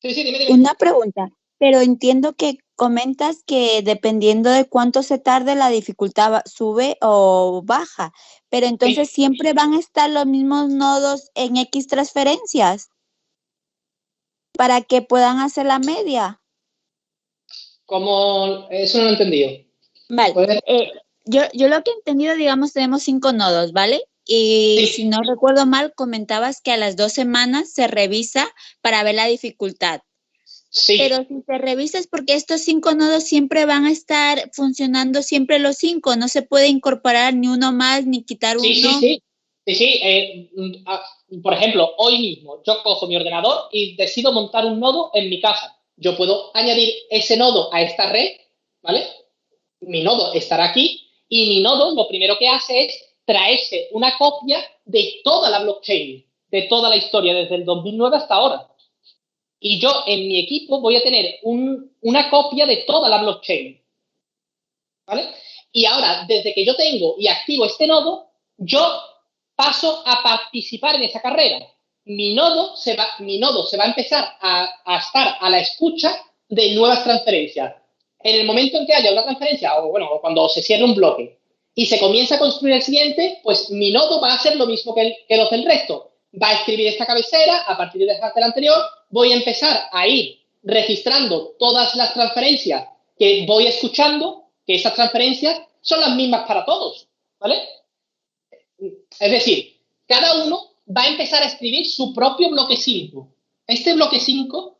dime.
Una pregunta, pero entiendo que comentas que dependiendo de cuánto se tarde la dificultad sube o baja, pero entonces siempre van a estar los mismos nodos en X transferencias para que puedan hacer la media.
¿Cómo? Eso no lo he entendido.
Vale, yo lo que he entendido, digamos, tenemos 5 nodos, ¿vale? Y si no recuerdo mal, comentabas que a las 2 semanas se revisa para ver la dificultad.
Sí.
Pero si se revisa es porque estos 5 nodos siempre van a estar funcionando siempre los 5, no se puede incorporar ni uno más ni quitar uno.
Sí. Por ejemplo, hoy mismo yo cojo mi ordenador y decido montar un nodo en mi casa. Yo puedo añadir ese nodo a esta red, ¿vale? Mi nodo estará aquí y mi nodo lo primero que hace es traerse una copia de toda la blockchain, de toda la historia, desde el 2009 hasta ahora. Y yo en mi equipo voy a tener una copia de toda la blockchain, ¿vale? Y ahora, desde que yo tengo y activo este nodo, yo paso a participar en esa carrera. Mi nodo se va a empezar a estar a la escucha de nuevas transferencias. En el momento en que haya una transferencia, o cuando se cierre un bloque y se comienza a construir el siguiente, pues mi nodo va a hacer lo mismo que los del resto. Va a escribir esta cabecera, a partir de la anterior, voy a empezar a ir registrando todas las transferencias que voy escuchando, que esas transferencias son las mismas para todos, ¿vale? Es decir, cada uno va a empezar a escribir su propio bloque 5. Este bloque 5,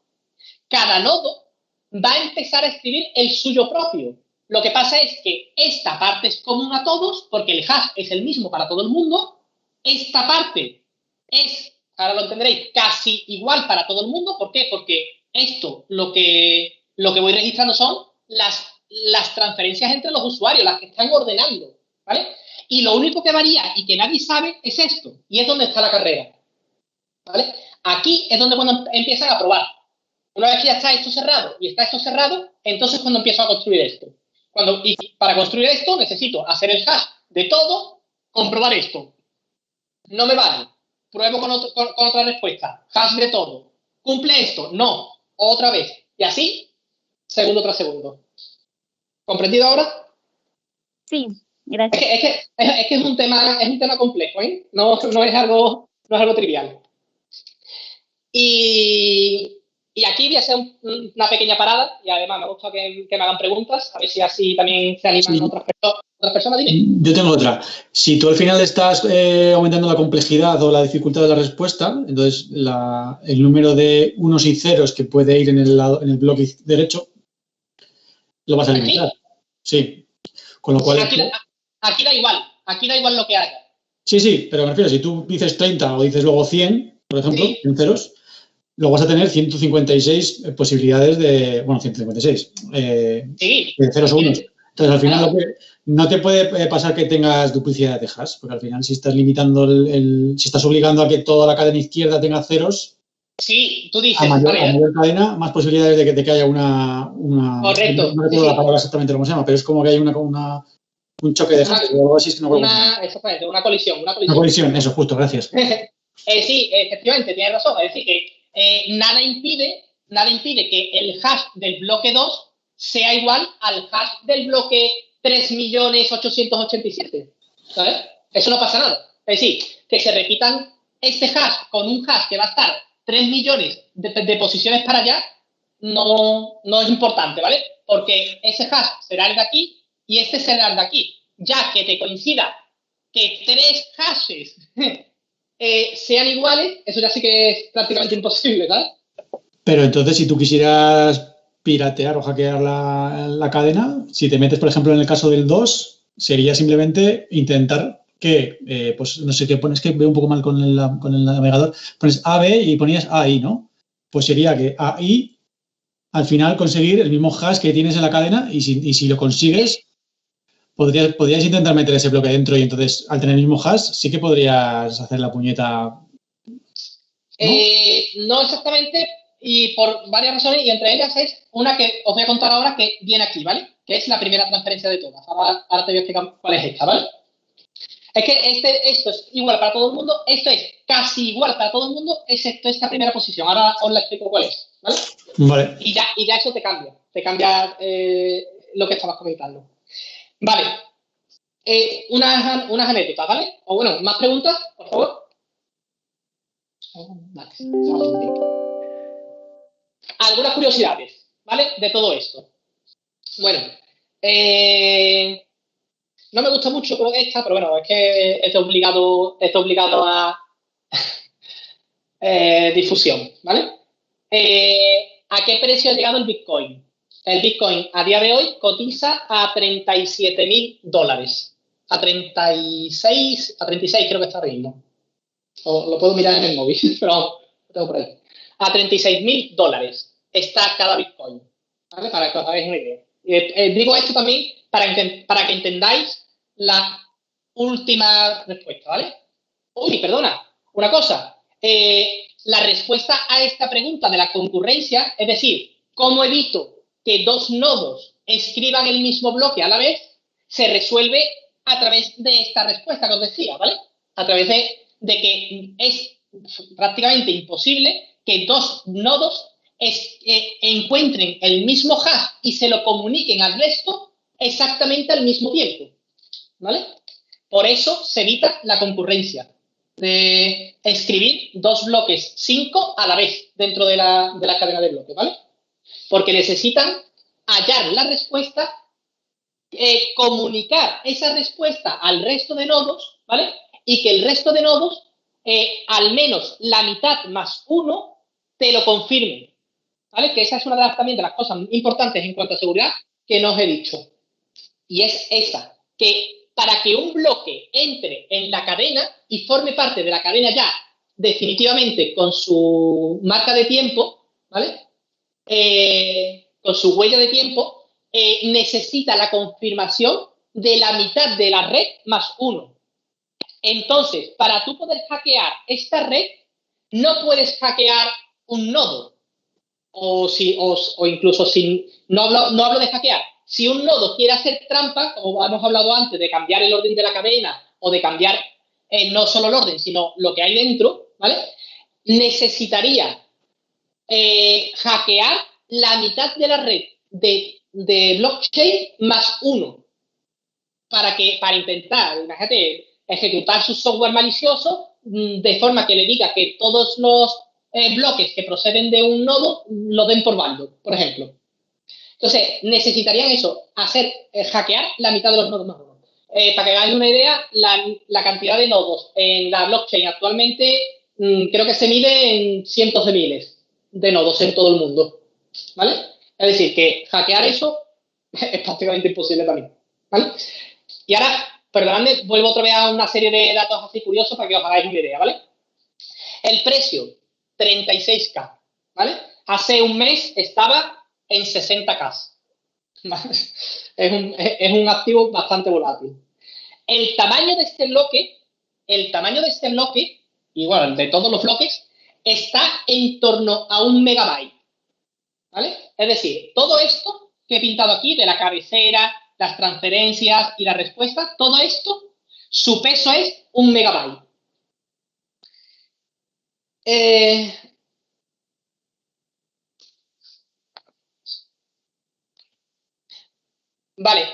cada nodo va a empezar a escribir el suyo propio. Lo que pasa es que esta parte es común a todos, porque el hash es el mismo para todo el mundo. Esta parte es, ahora lo entenderéis, casi igual para todo el mundo. ¿Por qué? Porque esto, lo que voy registrando son las transferencias entre los usuarios, las que están ordenando, ¿vale? Y lo único que varía y que nadie sabe es esto, y es donde está la carrera. ¿vale? Aquí es donde cuando empiezan a probar. Una vez que ya está esto cerrado y está esto cerrado, entonces cuando empiezo a construir esto. Y para construir esto necesito hacer el hash de todo, comprobar esto. No me vale. Pruebo con otra respuesta. Hash de todo. ¿Cumple esto? No. Otra vez. Y así, segundo tras segundo. ¿Comprendido ahora?
Sí, gracias.
Es que es un tema complejo, ¿eh? No es algo trivial. Y aquí voy a hacer una pequeña parada y además me gusta que me hagan preguntas, a ver si así también se animan otras personas. Dime.
Yo tengo otra. Si tú al final estás aumentando la complejidad o la dificultad de la respuesta, entonces el número de unos y ceros que puede ir en el bloque derecho lo vas a limitar.
¿Aquí?
Sí. Con lo cual...
Aquí da igual lo que haga.
Sí, pero me refiero, si tú dices 30 o dices luego 100, por ejemplo,
sí.
en ceros, luego vas a tener 156 posibilidades de... Bueno, 156.
Sí.
De ceros o unos. Entonces, al final, no te puede pasar que tengas duplicidad de hash, porque al final, si estás limitando si estás obligando a que toda la cadena izquierda tenga ceros,
sí, tú dices,
a mayor cadena, más posibilidades de que haya una
correcto.
No recuerdo la palabra exactamente cómo se llama, pero es como que hay un choque de hash, o algo así, es que no recuerdo.
Exactamente, una colisión.
Una colisión, eso, justo, gracias.
Sí, efectivamente, tienes razón. Es decir, que nada impide que el hash del bloque 2 sea igual al hash del bloque 3.887.000, ¿sabes? Eso no pasa nada. Es decir, que se repitan este hash con un hash que va a estar 3 millones de posiciones para allá, no es importante, ¿vale? Porque ese hash será el de aquí y este será el de aquí. Ya que te coincida que 3 hashes sean iguales, eso ya sí que es prácticamente imposible, ¿sabes?
Pero entonces, si tú quisieras piratear o hackear la cadena, si te metes, por ejemplo, en el caso del 2, sería simplemente intentar que, pues no sé qué pones, que veo un poco mal con el navegador, pones AB y ponías AI, ¿no? Pues sería que AI, al final, conseguir el mismo hash que tienes en la cadena y si lo consigues, podrías intentar meter ese bloque dentro y entonces, al tener el mismo hash, sí que podrías hacer la puñeta, ¿no?
No exactamente, y por varias razones, y entre ellas es una que os voy a contar ahora que viene aquí, ¿vale? Que es la primera transferencia de todas. Ahora te voy a explicar cuál es esta, ¿vale? Es que esto es igual para todo el mundo, esto es casi igual para todo el mundo, excepto esta primera posición. Ahora os la explico cuál es, ¿vale?
Vale.
Y ya eso te cambia lo que estabas comentando. Vale. Unas anécdotas, ¿vale? O bueno, más preguntas, por favor. Vale. Algunas curiosidades, ¿vale? De todo esto. Bueno, no me gusta mucho esta, pero bueno, es que estoy obligado a difusión, ¿vale? ¿A qué precio ha llegado el Bitcoin? El Bitcoin a día de hoy cotiza a $37.000. A 36 creo que está ahora mismo. O lo puedo mirar en el móvil, pero lo tengo por ahí. A $36.000 está cada Bitcoin, ¿vale? Para que os hagáis una idea. Digo esto también para que entendáis la última respuesta, ¿vale? Uy, perdona, una cosa. La respuesta a esta pregunta de la concurrencia, es decir, ¿cómo evito que dos nodos escriban el mismo bloque a la vez? Se resuelve a través de esta respuesta que os decía, ¿vale? A través de que es prácticamente imposible que dos nodos encuentren el mismo hash y se lo comuniquen al resto exactamente al mismo tiempo, ¿vale? Por eso se evita la concurrencia de escribir dos bloques 5 a la vez dentro de la cadena de bloques, ¿vale? Porque necesitan hallar la respuesta, comunicar esa respuesta al resto de nodos, ¿vale? Y que el resto de nodos, al menos la mitad más uno, te lo confirmen, ¿vale? Que esa es una también de las cosas importantes en cuanto a seguridad que no os he dicho. Y es esa, que para que un bloque entre en la cadena y forme parte de la cadena ya definitivamente con su marca de tiempo, ¿vale? Con su huella de tiempo, necesita la confirmación de la mitad de la red más uno. Entonces, para tú poder hackear esta red, no puedes hackear un nodo. O incluso no hablo de hackear. Si un nodo quiere hacer trampa, como hemos hablado antes, de cambiar el orden de la cadena o de cambiar no solo el orden, sino lo que hay dentro, ¿vale? Necesitaría hackear la mitad de la red de blockchain más uno para intentar, imagínate, ejecutar su software malicioso de forma que le diga que todos los bloques que proceden de un nodo lo den por válido, por ejemplo. Entonces, necesitarían eso, hackear la mitad de los nodos más uno. Para que hagáis una idea, la cantidad de nodos en la blockchain actualmente creo que se mide en cientos de miles de nodos en todo el mundo, ¿vale? Es decir, que hackear eso es prácticamente imposible también, ¿vale? Y ahora, perdonadme, vuelvo otra vez a una serie de datos así curiosos para que os hagáis una idea, ¿vale? El precio, 36K, ¿vale? Hace un mes estaba en 60K. ¿Vale? Es un activo bastante volátil. El tamaño de este bloque, y bueno, de todos los bloques, está en torno a 1 megabyte, ¿vale? Es decir, todo esto que he pintado aquí, de la cabecera, las transferencias y la respuesta, todo esto, su peso es 1 megabyte. Vale,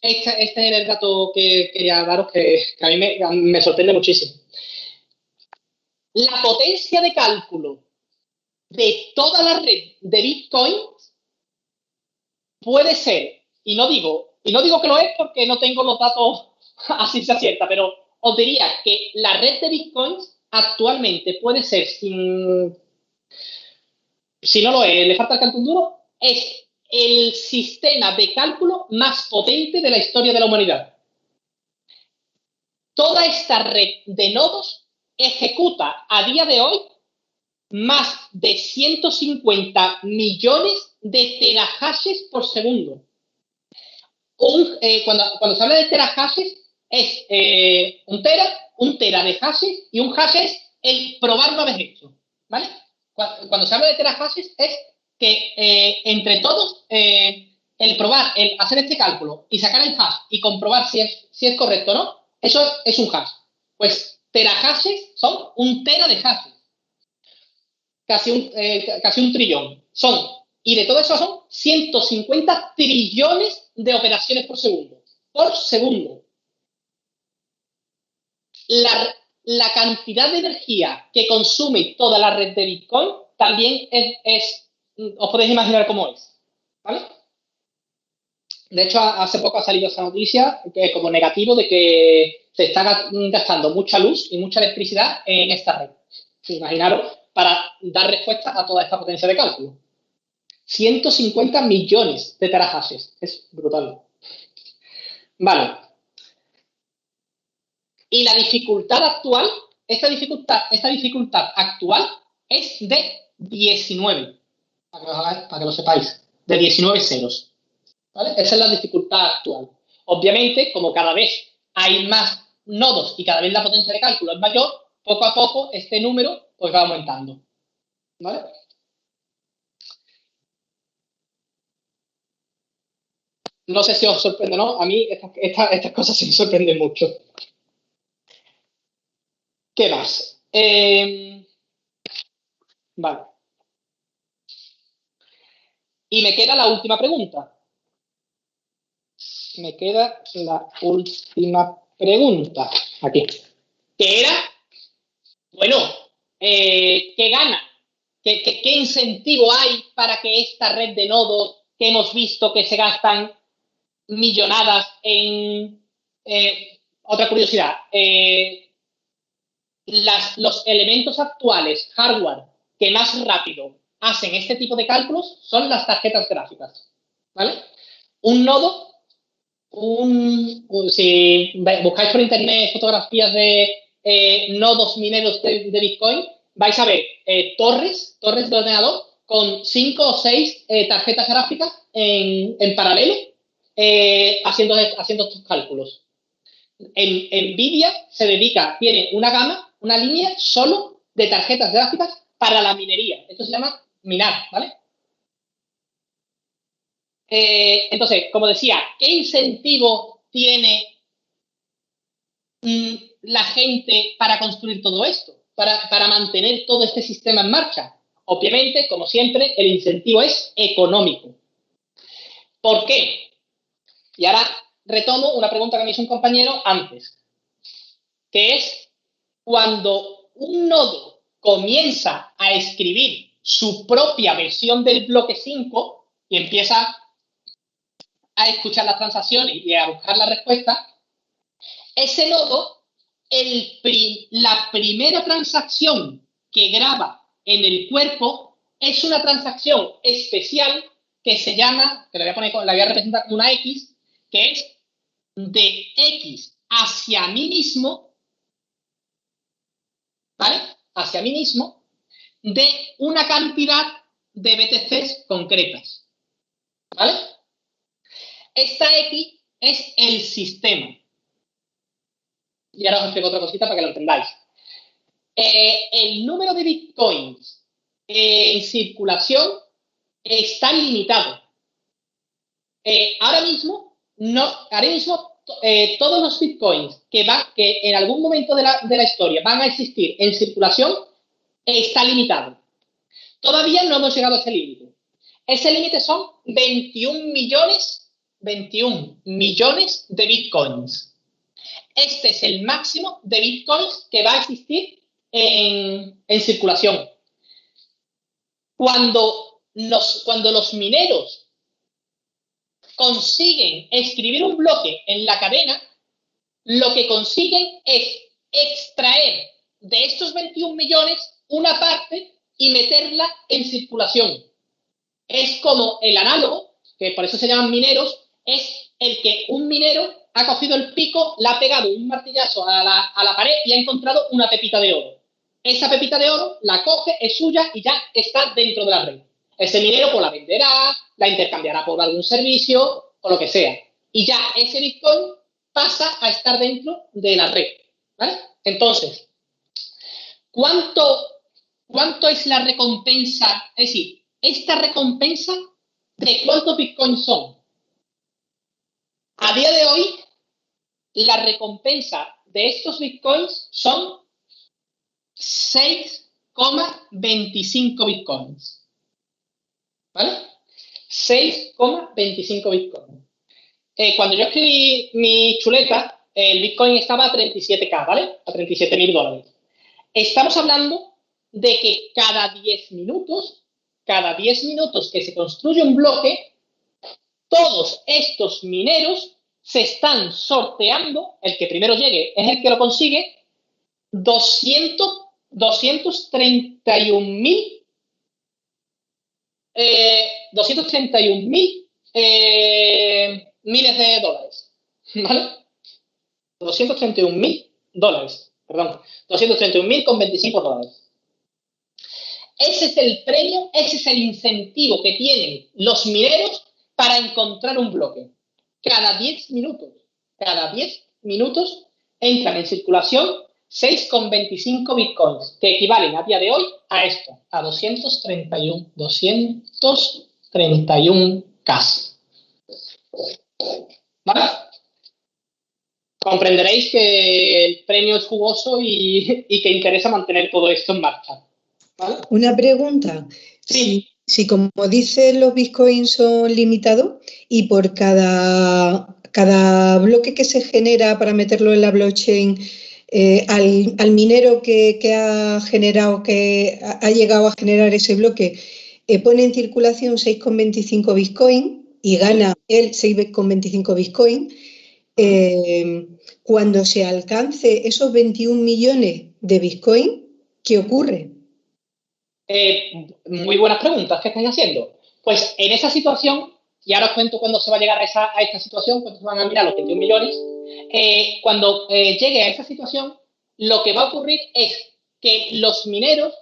este es el dato que quería daros, que a mí me sorprende muchísimo. La potencia de cálculo de toda la red de Bitcoin puede ser, y no digo que lo es porque no tengo los datos así se acierta, pero os diría que la red de Bitcoin actualmente puede ser, si no lo es, le falta el canto un duro, es el sistema de cálculo más potente de la historia de la humanidad. Toda esta red de nodos ejecuta a día de hoy más de 150 millones de terahashes por segundo. Cuando se habla de terahashes, es un tera de hashes, y un hash es el probar una vez hecho, ¿vale? Cuando se habla de terahashes es que entre todos, el probar, el hacer este cálculo y sacar el hash y comprobar si es correcto o no, eso es un hash. Pues terahashes son 1 tera de hashes. Casi un trillón. Y de todo eso son 150 trillones de operaciones por segundo. Por segundo. La cantidad de energía que consume toda la red de Bitcoin también os podéis imaginar cómo es, ¿vale? De hecho, hace poco ha salido esa noticia que es como negativo de que se está gastando mucha luz y mucha electricidad en esta red. Imaginaros, para dar respuesta a toda esta potencia de cálculo. 150 millones de terahashes. Es brutal. Vale. Y la dificultad actual, esta dificultad actual es de 19. Para que lo sepáis. De 19 ceros. ¿Vale? Esa es la dificultad actual. Obviamente, como cada vez hay más nodos y cada vez la potencia de cálculo es mayor, poco a poco este número pues va aumentando. ¿Vale? No sé si os sorprende o no. A mí estas cosas sí me sorprenden mucho. ¿Qué más? Vale. Y me queda la última pregunta. Aquí. Que era, bueno, ¿qué gana? ¿Qué incentivo hay para que esta red de nodos que hemos visto que se gastan millonadas en... otra curiosidad, los elementos actuales, hardware, que más rápido hacen este tipo de cálculos son las tarjetas gráficas, ¿vale? Un nodo, si buscáis por internet fotografías de nodos mineros de Bitcoin, vais a ver torres de ordenador con 5 o 6 tarjetas gráficas en paralelo haciendo estos cálculos. Nvidia tiene una gama una línea solo de tarjetas gráficas para la minería. Esto se llama minar, ¿vale? Entonces, como decía, ¿qué incentivo tiene la gente para construir todo esto? Para mantener todo este sistema en marcha. Obviamente, como siempre, el incentivo es económico. ¿Por qué? Y ahora retomo una pregunta que me hizo un compañero antes, que es cuando un nodo comienza a escribir su propia versión del bloque 5 y empieza a escuchar las transacciones y a buscar la respuesta, ese nodo, la primera transacción que graba en el cuerpo es una transacción especial que se llama, que la voy a representar como una X, que es de X hacia mí mismo, ¿vale? Hacia mí mismo, de una cantidad de BTCs concretas, ¿vale? Esta X es el sistema. Y ahora os explico otra cosita para que lo entendáis. El número de bitcoins en circulación está limitado. Ahora mismo, todos los bitcoins que en algún momento de la historia van a existir en circulación está limitado. Todavía no hemos llegado a ese límite. Ese límite son 21 millones de bitcoins. Este es el máximo de bitcoins que va a existir en circulación. Cuando los mineros consiguen escribir un bloque en la cadena, lo que consiguen es extraer de estos 21 millones una parte y meterla en circulación. Es como el análogo, que por eso se llaman mineros, es el que un minero ha cogido el pico, le ha pegado un martillazo a la pared y ha encontrado una pepita de oro. Esa pepita de oro la coge, es suya y ya está dentro de la red. Ese minero pues la venderá, la intercambiará por algún servicio o lo que sea. Y ya ese Bitcoin pasa a estar dentro de la red, ¿vale? Entonces, ¿cuánto es la recompensa? Es decir, esta recompensa, ¿de cuántos Bitcoins son? A día de hoy, la recompensa de estos Bitcoins son 6,25 Bitcoins. ¿Vale? 6,25 Bitcoins. Cuando yo escribí mi chuleta, el Bitcoin estaba a 37K, ¿vale? A $37.000. Estamos hablando de que cada 10 minutos que se construye un bloque, todos estos mineros se están sorteando, el que primero llegue es el que lo consigue, 231.000 miles de dólares, ¿vale? 231.000 dólares, perdón, 231.025 dólares. Ese es el premio, ese es el incentivo que tienen los mineros para encontrar un bloque. Cada 10 minutos entran en circulación 6,25 bitcoins, que equivalen a día de hoy a esto, a 231K. ¿Vale? Comprenderéis que el premio es jugoso y que interesa mantener todo esto en marcha. ¿Vale?
Una pregunta.
Sí.
Si como dicen, los bitcoins son limitados y por cada bloque que se genera para meterlo en la blockchain, al minero que ha generado, que ha llegado a generar ese bloque, pone en circulación 6,25 bitcoin y gana él 6,25 bitcoin. Cuando se alcance esos 21 millones de bitcoin, ¿qué ocurre?
Muy buenas preguntas que estáis haciendo. Pues en esa situación, y ahora os cuento cuándo se va a llegar a esta situación, cuando se van a mirar los 21 millones, cuando llegue a esa situación, lo que va a ocurrir es que los mineros,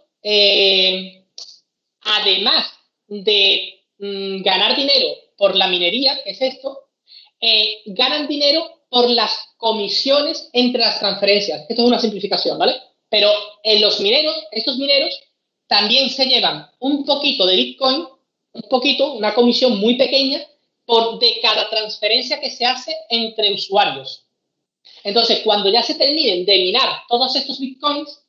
además de ganar dinero por la minería, que es esto, ganan dinero por las comisiones entre las transferencias. Esto es una simplificación, ¿vale? Pero en los mineros, estos mineros también se llevan un poquito de Bitcoin, una comisión muy pequeña, de cada transferencia que se hace entre usuarios. Entonces, cuando ya se terminen de minar todos estos Bitcoins,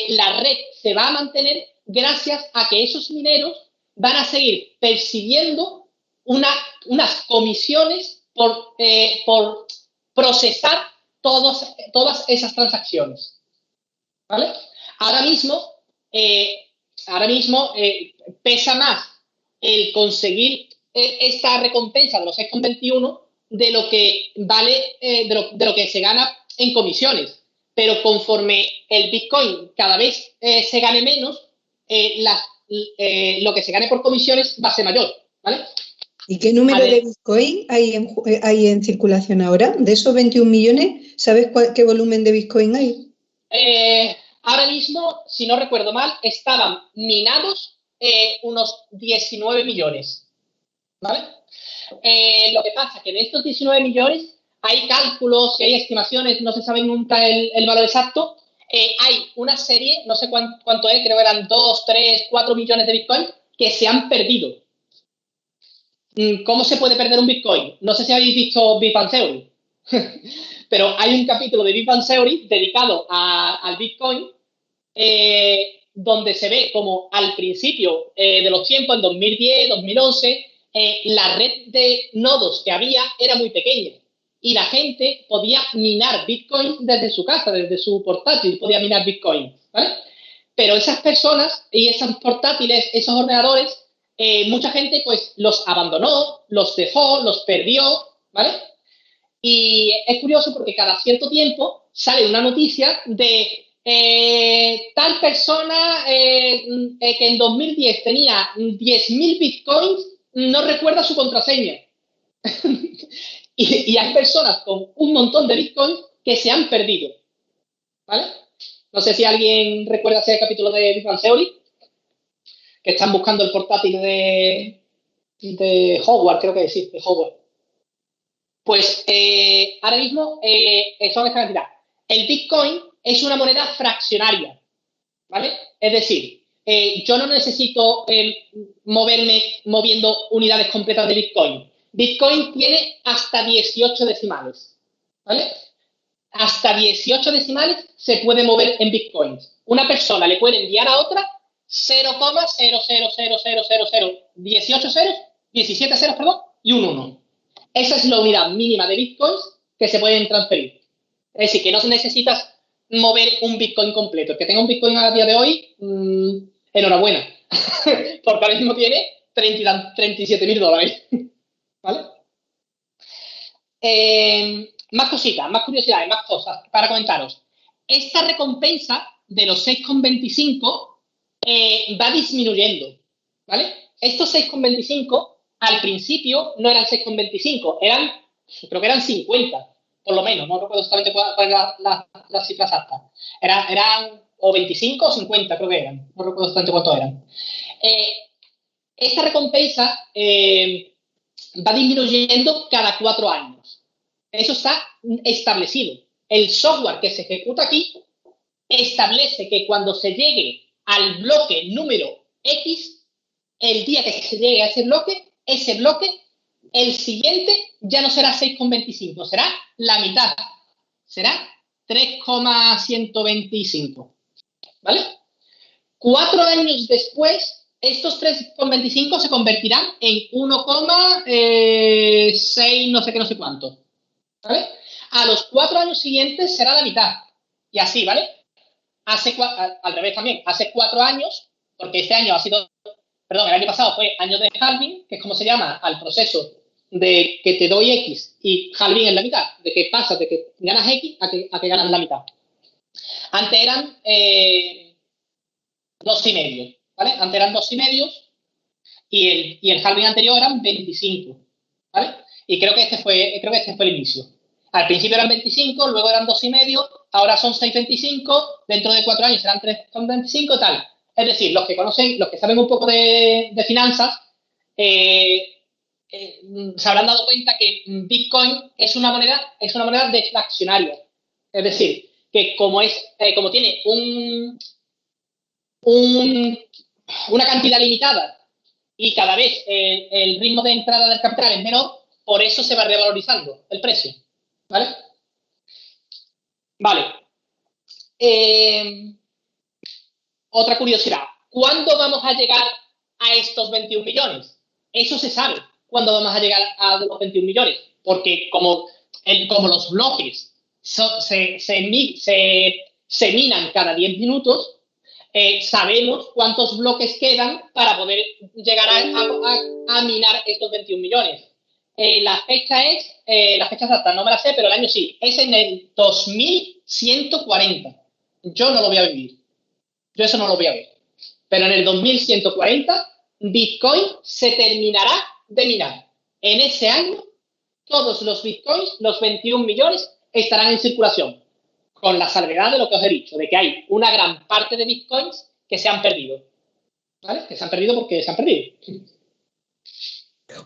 la red se va a mantener gracias a que esos mineros van a seguir percibiendo unas comisiones por procesar todas esas transacciones. ¿Vale? Ahora mismo pesa más el conseguir esta recompensa de los 6,21 de lo que vale, de lo que se gana en comisiones. Pero conforme el Bitcoin cada vez se gane menos, lo que se gane por comisiones va a ser mayor, ¿vale?
¿Y qué número de Bitcoin hay en circulación ahora? De esos 21 millones, ¿sabes qué volumen de Bitcoin hay?
Ahora mismo, si no recuerdo mal, estaban minados unos 19 millones, ¿vale? Lo que pasa es que de estos 19 millones hay cálculos y hay estimaciones, no se sabe nunca el valor exacto. Hay una serie, no sé cuánto es, creo que eran 2, 3, 4 millones de Bitcoin que se han perdido. ¿Cómo se puede perder un Bitcoin? No sé si habéis visto Big Bang Theory, pero hay un capítulo de Big Bang Theory dedicado al Bitcoin, donde se ve como al principio de los tiempos, en 2010, 2011, la red de nodos que había era muy pequeña y la gente podía minar Bitcoin desde su casa, desde su portátil, podía minar Bitcoin, ¿vale? Pero esas personas y esos portátiles, esos ordenadores, mucha gente pues los abandonó, los dejó, los perdió, ¿vale? Y es curioso porque cada cierto tiempo sale una noticia de tal persona que en 2010 tenía 10.000 Bitcoins, no recuerda su contraseña. y hay personas con un montón de Bitcoins que se han perdido, ¿vale? No sé si alguien recuerda ese capítulo de Big Bang Theory, que están buscando el portátil de Howard, creo que sí, de Howard. Pues ahora mismo son esta cantidad. El Bitcoin es una moneda fraccionaria, ¿vale? Es decir, yo no necesito moverme moviendo unidades completas de Bitcoin. Bitcoin tiene hasta 18 decimales, ¿vale? Hasta 18 decimales se puede mover en Bitcoins. Una persona le puede enviar a otra 0,0000000, 18 ceros, 17 ceros, perdón, y un 1. Esa es la unidad mínima de Bitcoins que se pueden transferir. Es decir, que no necesitas mover un Bitcoin completo. El que tenga un Bitcoin a día de hoy, enhorabuena, porque ahora mismo tiene 37.000 dólares. ¿Vale? Más cositas, más curiosidades, más cosas para comentaros. Esta recompensa de los 6,25 va disminuyendo, ¿vale? Estos 6,25 al principio no eran 6,25, creo que eran 50, por lo menos, no recuerdo exactamente cuál era la cifra exacta. Eran o 25 o 50, creo que eran, no recuerdo exactamente cuánto eran. Esta recompensa va disminuyendo cada 4 años. Eso está establecido. El software que se ejecuta aquí establece que cuando se llegue al bloque número X, el día que se llegue a ese bloque, el siguiente ya no será 6,25, será la mitad. Será 3,125. ¿Vale? 4 años después, estos 3,25 se convertirán en 1,6 no sé qué, no sé cuánto. ¿Vale? A los 4 años siguientes será la mitad. Y así, ¿vale? Al revés también, hace 4 años, porque este año el año pasado fue año de halving, que es como se llama al proceso de que te doy X y halving en la mitad, de que pasas de que ganas X a que ganas la mitad. Antes eran 2,5, ¿vale? Antes eran 2,5 y el halving anterior eran 25, ¿vale? Y creo que este fue el inicio. Al principio eran 25, luego eran 2,5, ahora son 6,25, dentro de 4 años serán 3,25 tal. Es decir, los que conocen, los que saben un poco de finanzas, se habrán dado cuenta que Bitcoin es una moneda deflacionaria. Es decir, que como tiene una cantidad limitada y cada vez el ritmo de entrada del capital es menor, por eso se va revalorizando el precio. ¿Vale? Vale. Otra curiosidad. ¿Cuándo vamos a llegar a estos 21 millones? Eso se sabe. ¿Cuándo vamos a llegar a los 21 millones? Porque como los bloques se minan cada 10 minutos, sabemos cuántos bloques quedan para poder llegar a minar estos 21 millones. La fecha exacta no me la sé, pero el año sí. Es en el 2140. Yo no lo voy a vivir. Yo eso no lo voy a ver. Pero en el 2140, Bitcoin se terminará de minar. En ese año, todos los Bitcoins, los 21 millones, estarán en circulación. Con la salvedad de lo que os he dicho, de que hay una gran parte de Bitcoins que se han perdido. ¿Vale? Que se han perdido porque se han perdido.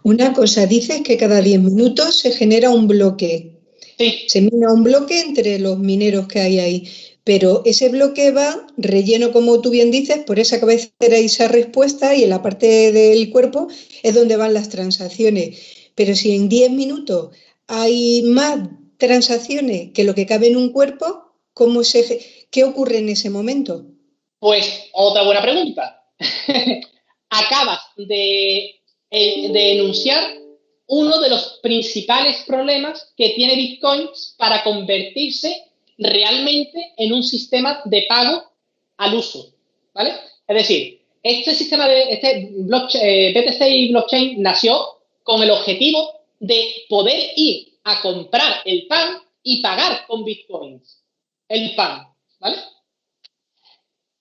Una cosa, dices que cada 10 minutos se genera un bloque.
Sí.
Se mina un bloque entre los mineros que hay ahí. Pero ese bloque va relleno, como tú bien dices, por esa cabecera y esa respuesta, y en la parte del cuerpo es donde van las transacciones. Pero si en 10 minutos hay más transacciones que lo que cabe en un cuerpo, ¿qué ocurre en ese momento?
Pues otra buena pregunta. Acabas de enunciar uno de los principales problemas que tiene Bitcoin para convertirse realmente en un sistema de pago al uso, ¿vale? Es decir, este blockchain, BTC y blockchain nació con el objetivo de poder ir a comprar el pan y pagar con bitcoins el pan, ¿vale?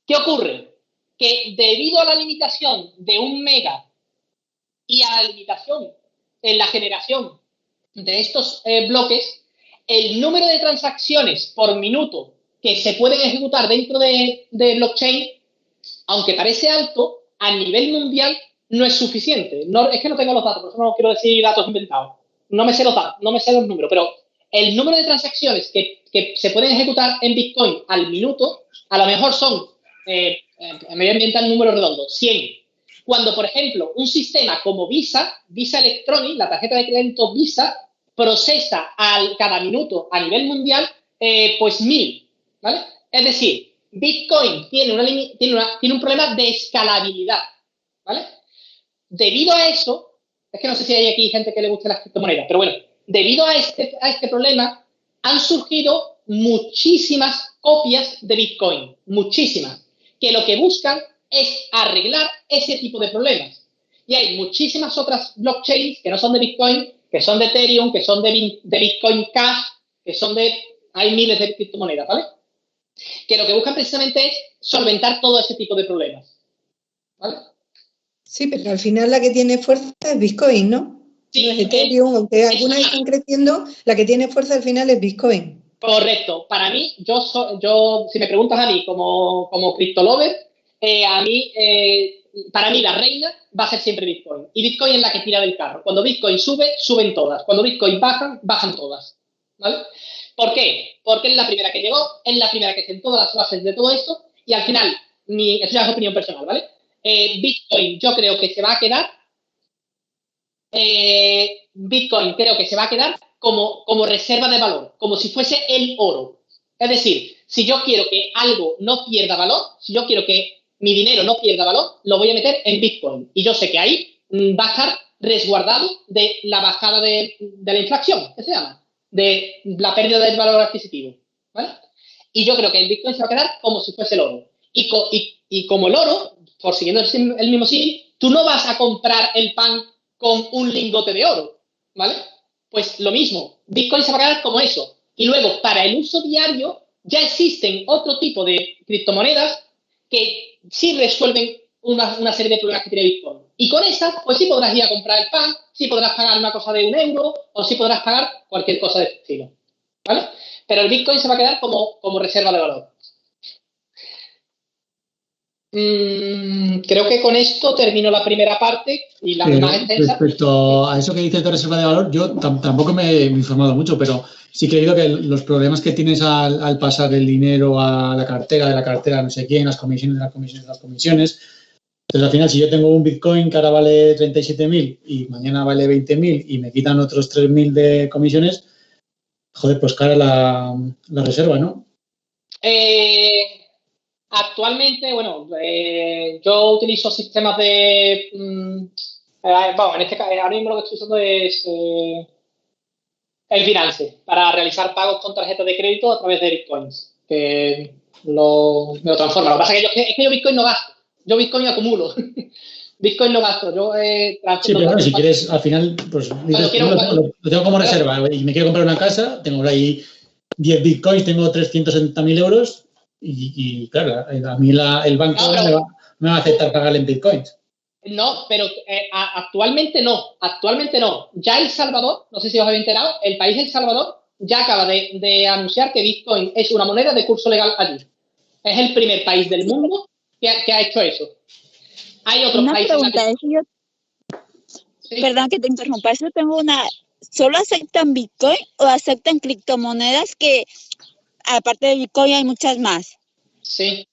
¿Qué ocurre? Que debido a la limitación de 1 mega y a la limitación en la generación de estos bloques, el número de transacciones por minuto que se pueden ejecutar dentro de blockchain, aunque parece alto, a nivel mundial no es suficiente. No, es que no tengo los datos, por eso no quiero decir datos inventados. No me sé los números, pero el número de transacciones que se pueden ejecutar en Bitcoin al minuto, a lo mejor son, me voy a inventar un número redondo, 100. Cuando, por ejemplo, un sistema como Visa Electronic, la tarjeta de crédito Visa, procesa cada minuto a nivel mundial, pues 1000, ¿vale? Es decir, Bitcoin tiene un problema de escalabilidad, ¿vale? Debido a eso, es que no sé si hay aquí gente que le guste las criptomonedas, pero bueno, debido a este problema, han surgido muchísimas copias de Bitcoin, muchísimas, que lo que buscan es arreglar ese tipo de problemas. Y hay muchísimas otras blockchains que no son de Bitcoin, que son de Ethereum, que son de Bitcoin Cash, hay miles de criptomonedas, ¿vale? Que lo que buscan precisamente es solventar todo ese tipo de problemas, ¿vale?
Sí, pero al final la que tiene fuerza es Bitcoin, ¿no?
Sí,
no es Ethereum, aunque algunas están creciendo, la que tiene fuerza al final es Bitcoin.
Correcto. Para mí, si me preguntas a mí como criptolover, para mí la reina va a ser siempre Bitcoin. Y Bitcoin es la que tira del carro. Cuando Bitcoin sube, suben todas. Cuando Bitcoin baja, bajan todas. ¿Vale? ¿Por qué? Porque es la primera que llegó, es la primera que sentó las bases de todo esto, y al final, eso ya es opinión personal, ¿vale? Bitcoin yo creo que se va a quedar como reserva de valor, como si fuese el oro. Es decir, si yo quiero que algo no pierda valor, si yo quiero que mi dinero no pierda valor, lo voy a meter en Bitcoin. Y yo sé que ahí va a estar resguardado de la bajada de la inflación, que se llama, de la pérdida del valor adquisitivo, ¿vale? Y yo creo que el Bitcoin se va a quedar como si fuese el oro. Y como el oro, por siguiendo el mismo símil, tú no vas a comprar el pan con un lingote de oro, ¿vale? Pues lo mismo, Bitcoin se va a quedar como eso. Y luego, para el uso diario, ya existen otro tipo de criptomonedas que sí resuelven una serie de problemas que tiene Bitcoin. Y con esas, pues sí podrás ir a comprar el pan, sí podrás pagar una cosa de €1, o sí podrás pagar cualquier cosa de este estilo, ¿vale? Pero el Bitcoin se va a quedar como reserva de valor. creo que con esto termino la primera parte y la más extensa.
Respecto a eso que dices de reserva de valor, yo tampoco me he informado mucho, pero sí que he oído que los problemas que tienes al pasar el dinero a la cartera, de la cartera no sé quién, las comisiones. Entonces, al final, si yo tengo un Bitcoin que ahora vale 37.000 y mañana vale 20.000 y me quitan otros 3.000 de comisiones, joder, pues cara la reserva, ¿no?
Actualmente, bueno, yo utilizo sistemas de... bueno, en este caso, ahora mismo lo que estoy usando es el Binance para realizar pagos con tarjetas de crédito a través de Bitcoins, que me lo transforma. Lo que pasa es que yo Bitcoin no gasto, yo Bitcoin acumulo. Bitcoin no gasto, yo...
sí, pero bueno, si quieres, al final, pues dices, lo tengo como reserva y me quiero comprar una casa, tengo ahí 10 Bitcoins, tengo 360.000 euros y claro, a mí el banco me va a aceptar pagarle en Bitcoins.
No, pero actualmente no. Ya El Salvador, no sé si os habéis enterado, el país El Salvador ya acaba de anunciar que Bitcoin es una moneda de curso legal allí. Es el primer país del mundo que ha hecho eso. Hay otros países...
Perdón que te interrumpa, eso tengo una... ¿Solo aceptan Bitcoin o aceptan criptomonedas que, aparte de Bitcoin, hay muchas más?
Sí.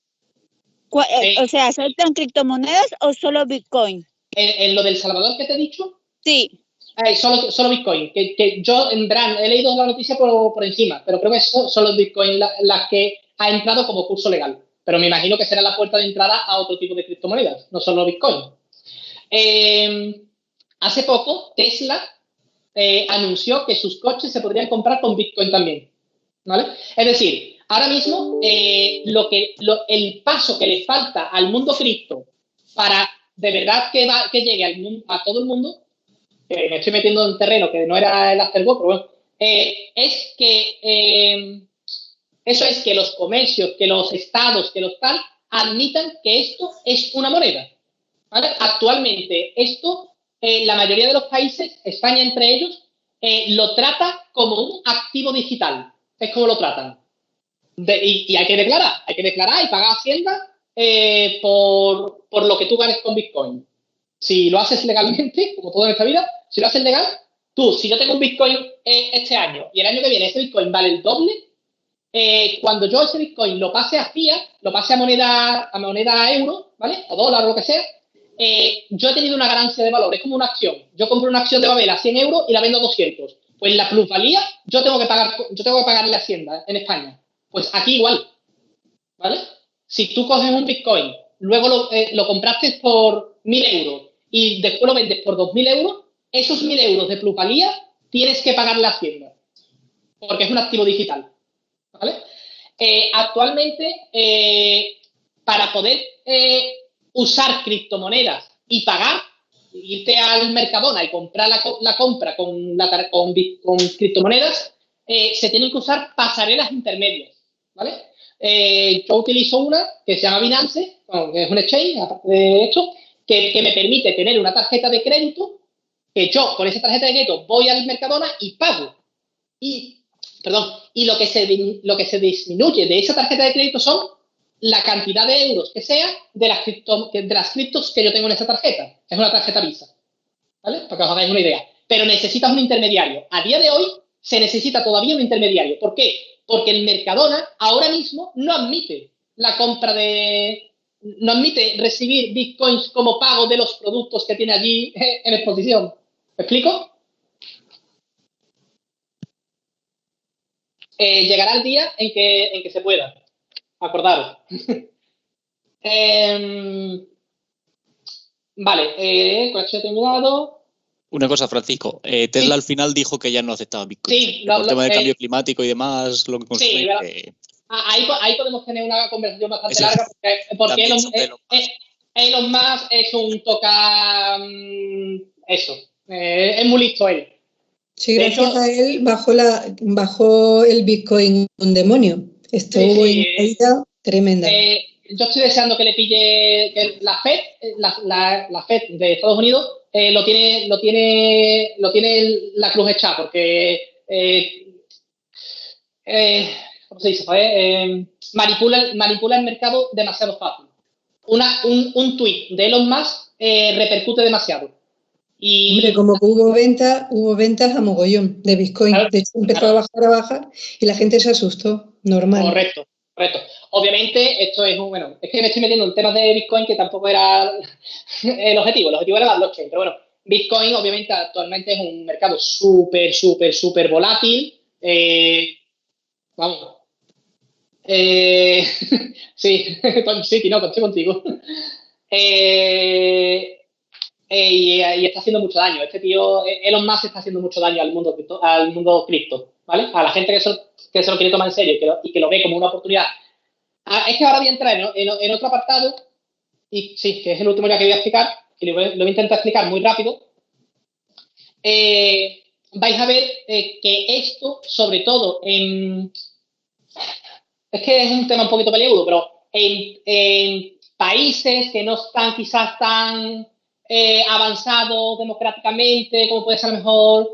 O sea, ¿aceptan criptomonedas o solo Bitcoin?
¿En lo del Salvador que te he dicho?
Sí.
Solo Bitcoin. Que yo en verdad he leído la noticia por encima, pero creo que son solo Bitcoin las que ha entrado como curso legal. Pero me imagino que será la puerta de entrada a otro tipo de criptomonedas, no solo Bitcoin. Hace poco, Tesla anunció que sus coches se podrían comprar con Bitcoin también, ¿vale? Es decir, ahora mismo el paso que le falta al mundo cripto para de verdad que llegue a todo el mundo, me estoy metiendo en terreno que no era el afterwork, pero bueno, es que los comercios, que los estados, que los tal, admitan que esto es una moneda, ¿vale? Actualmente esto, la mayoría de los países, España entre ellos, lo trata como un activo digital. Es como lo tratan. Y hay que declarar y pagar Hacienda por lo que tú ganes con Bitcoin. Si lo haces legalmente, como todo en esta vida, si lo haces legal, si yo tengo un Bitcoin este año y el año que viene ese Bitcoin vale el doble, cuando yo ese Bitcoin lo pase a fiat, lo pase a moneda euro, ¿vale? O dólar o lo que sea, yo he tenido una ganancia de valor, es como una acción. Yo compro una acción de Babel a 100 euros y la vendo a 200. Pues la plusvalía yo tengo que pagarle a Hacienda en España. Pues aquí igual, ¿vale? Si tú coges un Bitcoin, luego lo compraste por 1.000 euros y después lo vendes por 2.000 euros, esos 1.000 euros de plusvalía tienes que pagarle a Hacienda, porque es un activo digital, ¿vale? Actualmente, para poder usar criptomonedas y pagar, irte al Mercadona y comprar la compra con criptomonedas, se tienen que usar pasarelas intermedias, ¿vale? Yo utilizo una que se llama Binance, que es un exchange, aparte de esto, que me permite tener una tarjeta de crédito, que yo con esa tarjeta de crédito voy al Mercadona y pago. Y lo que se disminuye de esa tarjeta de crédito son la cantidad de euros que sea de las criptos que yo tengo en esa tarjeta. Es una tarjeta Visa, ¿vale? Para que os hagáis una idea. Pero necesitas un intermediario. A día de hoy se necesita todavía un intermediario. ¿Por qué? Porque el Mercadona ahora mismo no admite no admite recibir bitcoins como pago de los productos que tiene allí en exposición. ¿Me explico? Llegará el día en que se pueda. Acordaros. Vale, con esto he terminado.
Una cosa, Francisco. Tesla al final dijo que ya no aceptaba Bitcoin.
Sí,
por el tema del cambio climático y demás, lo que consume.
Sí, ahí podemos tener una conversación bastante larga porque Elon Musk es un eso. Es muy listo él.
Sí, gracias a él bajó el Bitcoin un demonio. Estuvo en caída tremenda.
Yo estoy deseando que le pille que la Fed de Estados Unidos lo tiene la cruz hecha, porque ¿cómo se dice? Manipula el mercado demasiado fácil. un tuit de Elon Musk repercute demasiado. Y,
hombre, como que hubo ventas a mogollón de Bitcoin.
Claro,
de hecho, empezó a bajar y la gente se asustó. Normal.
Correcto. Obviamente, esto es es que me estoy metiendo en temas de Bitcoin que tampoco era el objetivo era la blockchain. Pero bueno, Bitcoin obviamente actualmente es un mercado súper volátil. Vamos. Sí, sí, no, estoy contigo. Y está haciendo mucho daño. Este tío, Elon Musk, está haciendo mucho daño al mundo cripto, ¿vale? A la gente que se lo quiere tomar en serio y que lo ve como una oportunidad. Es que ahora voy a entrar en otro apartado, y sí, que es el último ya que voy a explicar, y lo voy a intentar explicar muy rápido. Vais a ver que esto, sobre todo es que es un tema un poquito peliagudo, pero en países que no están quizás tan avanzados democráticamente, como puede ser a lo mejor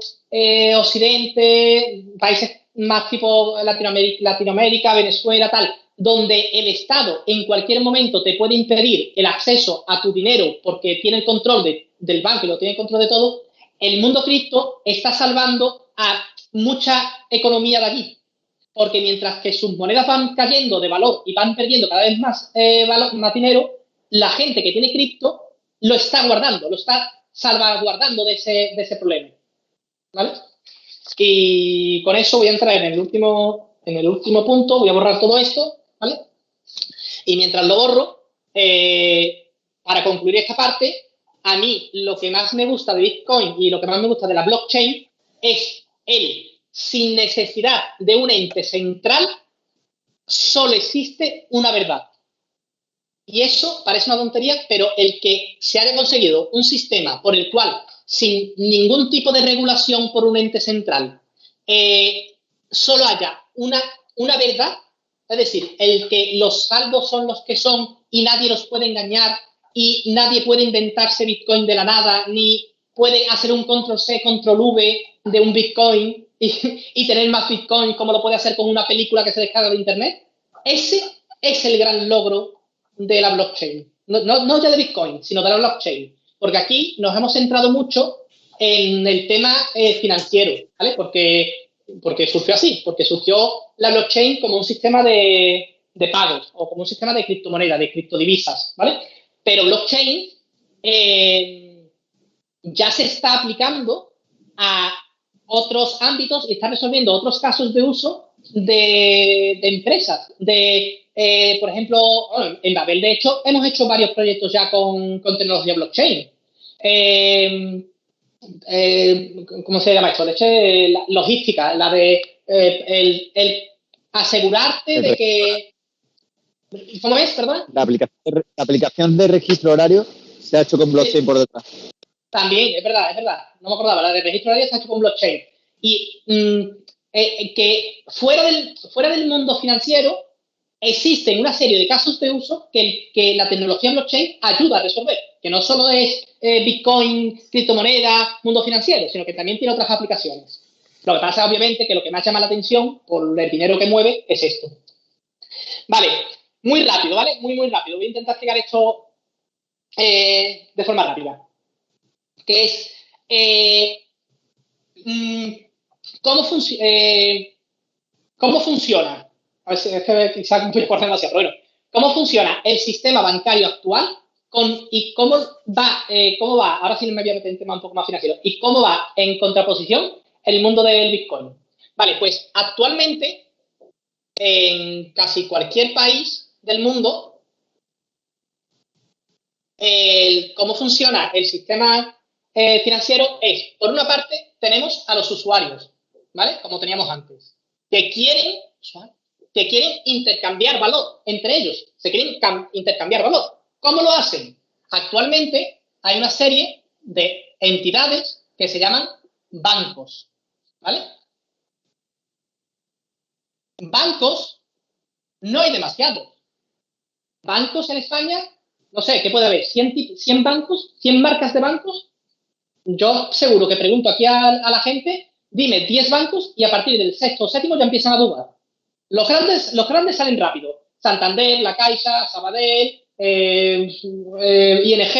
Occidente, países más tipo Latinoamérica, Venezuela, tal, donde el Estado en cualquier momento te puede impedir el acceso a tu dinero porque tiene el control del banco y lo tiene el control de todo, el mundo cripto está salvando a mucha economía de allí. Porque mientras que sus monedas van cayendo de valor y van perdiendo cada vez más, más dinero, la gente que tiene cripto lo está guardando, lo está salvaguardando de ese problema. ¿Vale? Y con eso voy a entrar en el último punto, voy a borrar todo esto, ¿vale? Y mientras lo borro, para concluir esta parte, a mí lo que más me gusta de Bitcoin y lo que más me gusta de la blockchain es sin necesidad de un ente central, solo existe una verdad. Y eso parece una tontería, pero el que se haya conseguido un sistema por el cual, sin ningún tipo de regulación por un ente central, solo haya una verdad, es decir, el que los saldos son los que son y nadie los puede engañar y nadie puede inventarse Bitcoin de la nada, ni puede hacer un control-C, control-V de un Bitcoin y tener más Bitcoin como lo puede hacer con una película que se descarga de Internet. Ese es el gran logro de la blockchain. No ya de Bitcoin, sino de la blockchain. Porque aquí nos hemos centrado mucho en el tema financiero, ¿vale? Porque surgió así, porque surgió la blockchain como un sistema de pagos o como un sistema de criptomonedas, de criptodivisas, ¿vale? Pero blockchain ya se está aplicando a otros ámbitos y está resolviendo otros casos de uso de empresas. Por ejemplo, bueno, en Babel, de hecho, hemos hecho varios proyectos ya con tecnología blockchain. ¿Cómo se llama esto? De hecho, la logística, la de el asegurarte de que... ¿Cómo es, perdón?
La aplicación de registro horario se ha hecho con blockchain por detrás.
También, es verdad. No me acordaba, la de registro horario se ha hecho con blockchain. Y que fuera del mundo financiero existen una serie de casos de uso que la tecnología blockchain ayuda a resolver, que no solo es Bitcoin, criptomoneda, mundo financiero, sino que también tiene otras aplicaciones. Lo que pasa, obviamente, que lo que más llama la atención por el dinero que mueve es esto. Vale, muy rápido, ¿vale? Muy rápido. Voy a intentar explicar esto de forma rápida. Que es ¿cómo funciona? A ver si es que quizás me voy a demasiado, pero bueno. ¿Cómo funciona el sistema bancario actual y cómo va, ahora sí me voy a meter en tema un poco más financiero, y cómo va en contraposición el mundo del Bitcoin? Vale, pues actualmente en casi cualquier país del mundo, cómo funciona el sistema financiero es, por una parte, tenemos a los usuarios, ¿vale? Como teníamos antes, que quieren intercambiar valor entre ellos, se quieren intercambiar valor. ¿Cómo lo hacen? Actualmente hay una serie de entidades que se llaman bancos, ¿vale? Bancos no hay demasiados. Bancos en España, no sé, ¿qué puede haber? ¿100 bancos? ¿100 marcas de bancos? Yo seguro que pregunto aquí a la gente, dime 10 bancos y a partir del sexto o séptimo ya empiezan a dudar. Los grandes salen rápido. Santander, La Caixa, Sabadell, ING,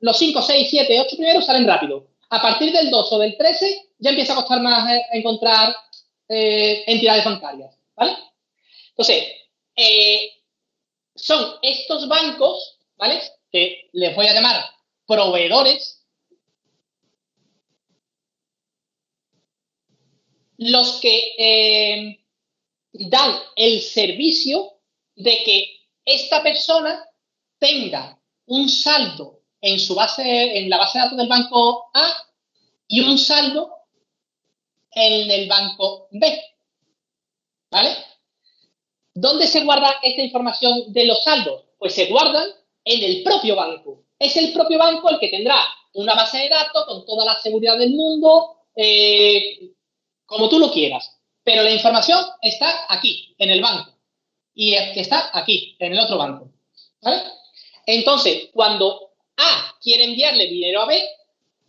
Los 5, 6, 7, 8 primeros salen rápido. A partir del 2 o del 13 ya empieza a costar más encontrar entidades bancarias, ¿vale? Entonces, son estos bancos, ¿vale? Que les voy a llamar proveedores, los que dan el servicio de que esta persona tenga un saldo en la base de datos del banco A y un saldo en el banco B, ¿vale? ¿Dónde se guarda esta información de los saldos? Pues se guardan en el propio banco. Es el propio banco el que tendrá una base de datos con toda la seguridad del mundo, como tú lo quieras. Pero la información está aquí, en el banco. Y está aquí, en el otro banco, ¿vale? Entonces, cuando A quiere enviarle dinero a B,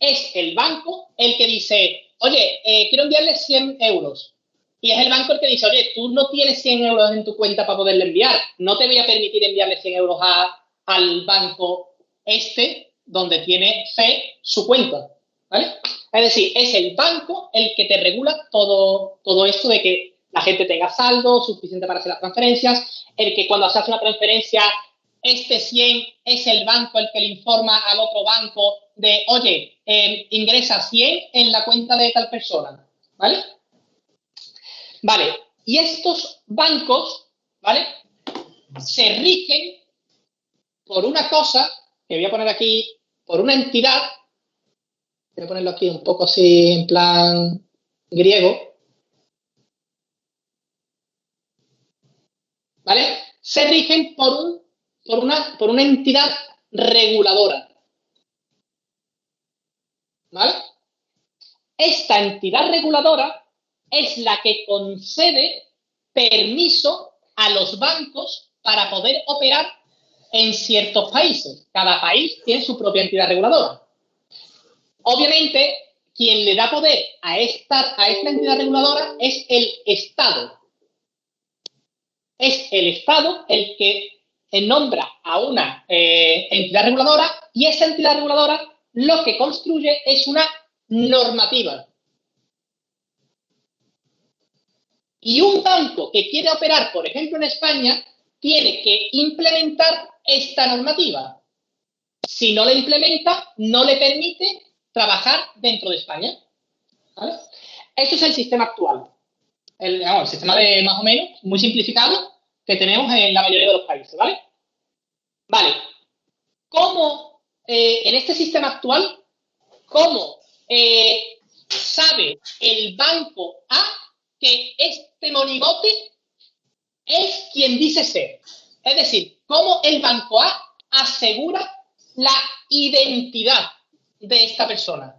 es el banco el que dice, oye, quiero enviarle 100 euros. Y es el banco el que dice, oye, tú no tienes 100 euros en tu cuenta para poderle enviar. No te voy a permitir enviarle 100 euros al banco donde tiene C su cuenta, ¿vale? Es decir, es el banco el que te regula todo esto de que la gente tenga saldo suficiente para hacer las transferencias, el que cuando se hace una transferencia, 100 es el banco el que le informa al otro banco de, oye, ingresa 100 en la cuenta de tal persona, ¿vale? Vale, y estos bancos, ¿vale? Se rigen por una cosa, que voy a poner aquí, por una entidad, voy a ponerlo aquí un poco así en plan griego, ¿vale? Se rigen por una entidad reguladora, ¿vale? Esta entidad reguladora es la que concede permiso a los bancos para poder operar en ciertos países. Cada país tiene su propia entidad reguladora. Obviamente, quien le da poder a esta entidad reguladora es el Estado. Es el Estado el que nombra a una entidad reguladora y esa entidad reguladora lo que construye es una normativa. Y un banco que quiere operar, por ejemplo, en España, tiene que implementar esta normativa. Si no la implementa, no le permite trabajar dentro de España, ¿vale? Este es el sistema actual. El sistema de más o menos, muy simplificado, que tenemos en la mayoría de los países, ¿vale? Vale. ¿Cómo, en este sistema actual, cómo sabe el banco A que este monigote es quien dice ser? Es decir, ¿cómo el banco A asegura la identidad de esta persona?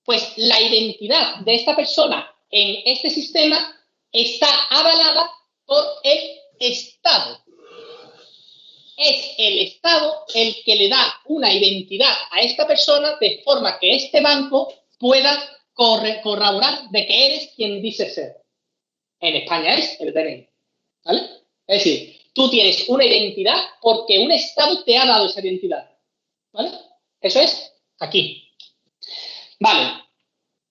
Pues la identidad de esta persona en este sistema está avalada por el Estado. Es el Estado el que le da una identidad a esta persona de forma que este banco pueda corroborar de que eres quien dice ser. En España es el DNI, ¿vale? Es decir, tú tienes una identidad porque un Estado te ha dado esa identidad, ¿vale? Eso es aquí. Vale,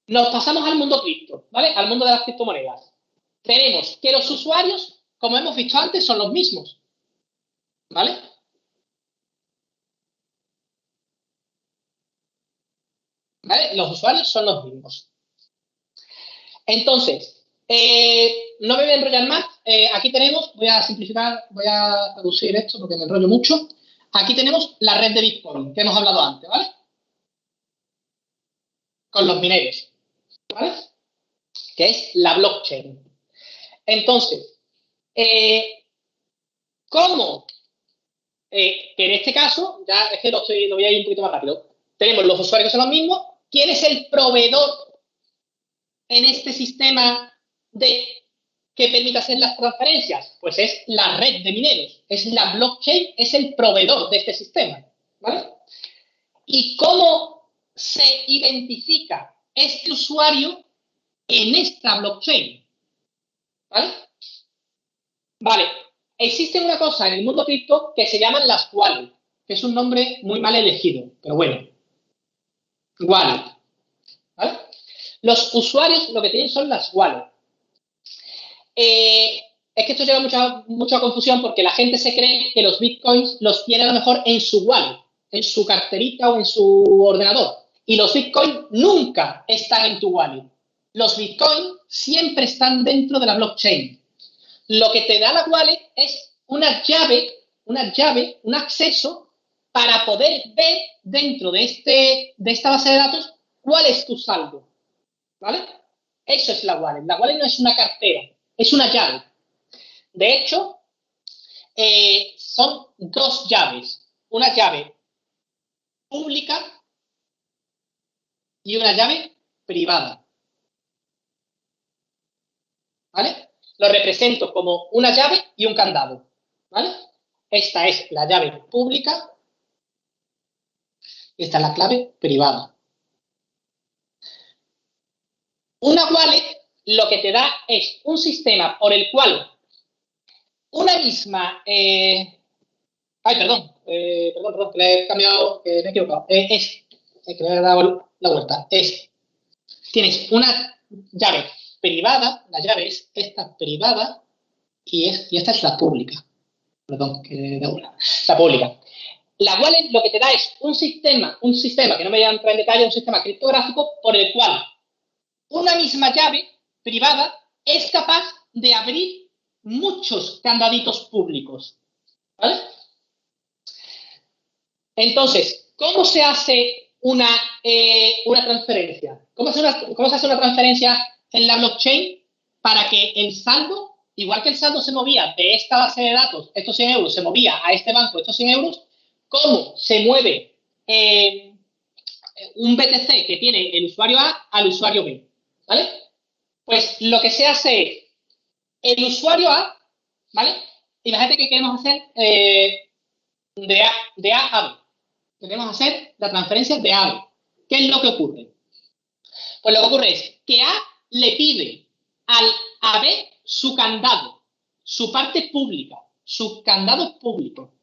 nos pasamos al mundo cripto, ¿vale? Al mundo de las criptomonedas. Tenemos que los usuarios, como hemos visto antes, son los mismos, ¿vale? ¿Vale? Los usuarios son los mismos. Entonces, no me voy a enrollar más. Aquí tenemos, voy a simplificar, voy a reducir esto porque me enrollo mucho. Aquí tenemos la red de Bitcoin, que hemos hablado antes, ¿vale? Con los mineros, ¿vale? Que es la blockchain. Entonces, ¿cómo? Que en este caso, ya es que lo voy a ir un poquito más rápido. Tenemos los usuarios que son los mismos. ¿Quién es el proveedor en este sistema que permite hacer las transferencias? Pues es la red de mineros. Es la blockchain, es el proveedor de este sistema, ¿vale? ¿Y cómo se identifica este usuario en esta blockchain? ¿Vale? Vale, existe una cosa en el mundo cripto que se llaman las wallets, que es un nombre muy mal elegido, pero bueno. Wallet, ¿vale? Los usuarios lo que tienen son las wallets. Es que esto lleva mucha confusión porque la gente se cree que los bitcoins los tiene a lo mejor en su wallet, en su carterita o en su ordenador. Y los bitcoins nunca están en tu wallet. Los bitcoins siempre están dentro de la blockchain. Lo que te da la wallet es una llave, un acceso para poder ver dentro de esta base de datos cuál es tu saldo. ¿Vale? Eso es la wallet. La wallet no es una cartera, es una llave. De hecho, son dos llaves. Una llave pública y una llave privada. ¿Vale? Lo represento como una llave y un candado. ¿Vale? Esta es la llave pública y esta es la clave privada. Una wallet lo que te da es un sistema por el cual una misma... perdón, que le he cambiado, que me he equivocado. Que me he dado la vuelta. Tienes una llave privada, la llave es esta privada y esta es la pública. Perdón, que de una. La pública. La wallet lo que te da es un sistema que no me voy a entrar en detalle, un sistema criptográfico por el cual una misma llave privada es capaz de abrir muchos candaditos públicos. ¿Vale? Entonces, ¿cómo se hace una transferencia? ¿Cómo se hace una transferencia en la blockchain para que el saldo, igual que el saldo se movía de esta base de datos, estos 100 euros, se movía a este banco, estos 100 euros, cómo se mueve un BTC que tiene el usuario A al usuario B? ¿Vale? Pues lo que se hace es el usuario A, ¿vale? Imagínate que queremos hacer de A a B. Queremos hacer la transferencia de A a B. ¿Qué es lo que ocurre? Pues lo que ocurre es que A le pide al AB su candado, su parte pública, su candado público.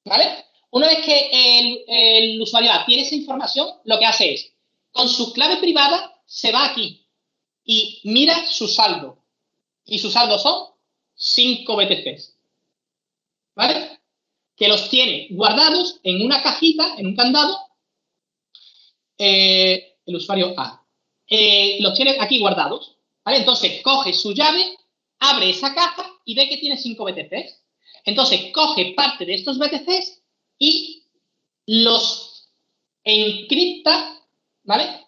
¿Vale? Una vez que el usuario A tiene esa información, lo que hace es, con su clave privada, se va aquí y mira su saldo. Y su saldo son 5 BTCs. ¿Vale? Que los tiene guardados en una cajita, en un candado, el usuario A. Los tiene aquí guardados. ¿Vale? Entonces, coge su llave, abre esa caja y ve que tiene 5 BTCs. Entonces, coge parte de estos BTCs y los encripta, ¿vale?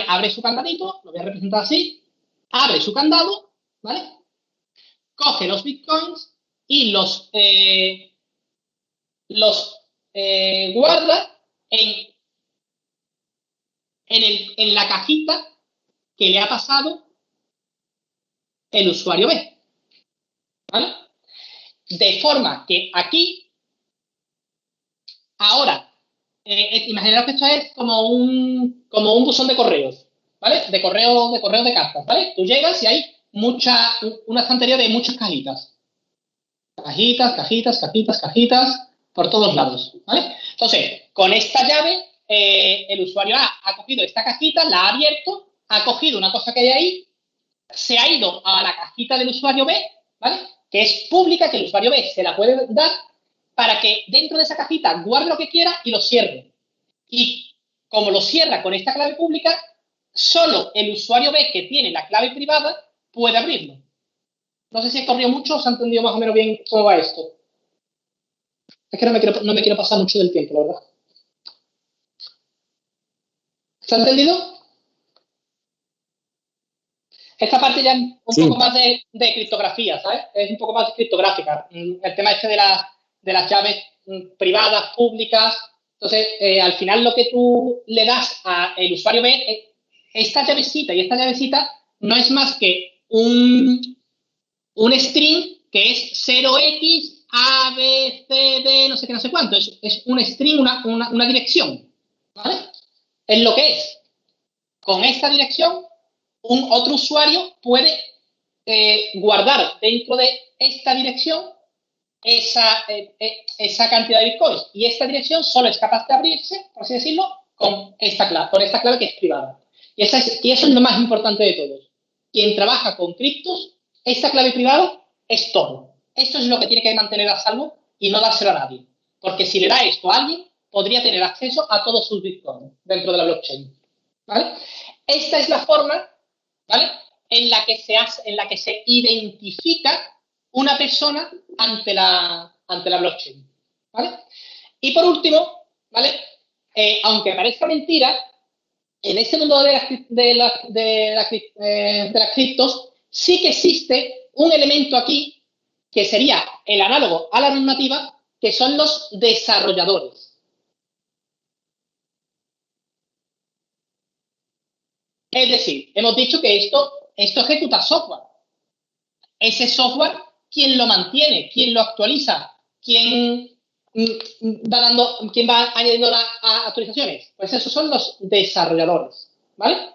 Abre su candadito, lo voy a representar así, abre su candado, ¿vale? Coge los bitcoins y los guarda en la cajita que le ha pasado el usuario B. ¿Vale? De forma que aquí, ahora, imaginaos que esto es como un buzón de correos, ¿vale? De correo de cartas, ¿vale? Tú llegas y hay una estantería de muchas cajitas. Cajitas, por todos lados, ¿vale? Entonces, con esta llave, el usuario A ha cogido esta cajita, la ha abierto, ha cogido una cosa que hay ahí, se ha ido a la cajita del usuario B, ¿vale? Que es pública, que el usuario B se la puede dar para que dentro de esa cajita guarde lo que quiera y lo cierre. Y como lo cierra con esta clave pública, solo el usuario B que tiene la clave privada puede abrirlo. No sé si he corrido mucho o se ha entendido más o menos bien cómo va esto. Es que no me quiero pasar mucho del tiempo, la verdad. ¿Se ha entendido? Esta parte ya es un poco más de criptografía, ¿sabes? Es un poco más criptográfica. El tema este de las llaves privadas, públicas. Entonces, al final lo que tú le das al usuario B, esta llavecita y esta llavecita no es más que un string que es 0x, A, B, C, D, no sé qué, no sé cuánto. Es un string, una dirección, ¿vale? Es lo que es. Con esta dirección un otro usuario puede guardar dentro de esta dirección esa cantidad de bitcoins. Y esta dirección solo es capaz de abrirse, por así decirlo, con esta clave que es privada. Y eso es lo más importante de todos. Quien trabaja con criptos, esta clave privada es todo. Esto es lo que tiene que mantener a salvo y no dárselo a nadie. Porque si le da esto a alguien, podría tener acceso a todos sus bitcoins dentro de la blockchain. ¿Vale? Esta es la forma, ¿vale?, en la que se identifica una persona ante la blockchain. ¿Vale? Y por último, ¿vale?, aunque parezca mentira, en este mundo de las criptos sí que existe un elemento aquí que sería el análogo a la normativa, que son los desarrolladores. Es decir, hemos dicho que esto ejecuta software. Ese software, ¿quién lo mantiene? ¿Quién lo actualiza? ¿Quién va añadiendo actualizaciones? Pues esos son los desarrolladores, ¿vale?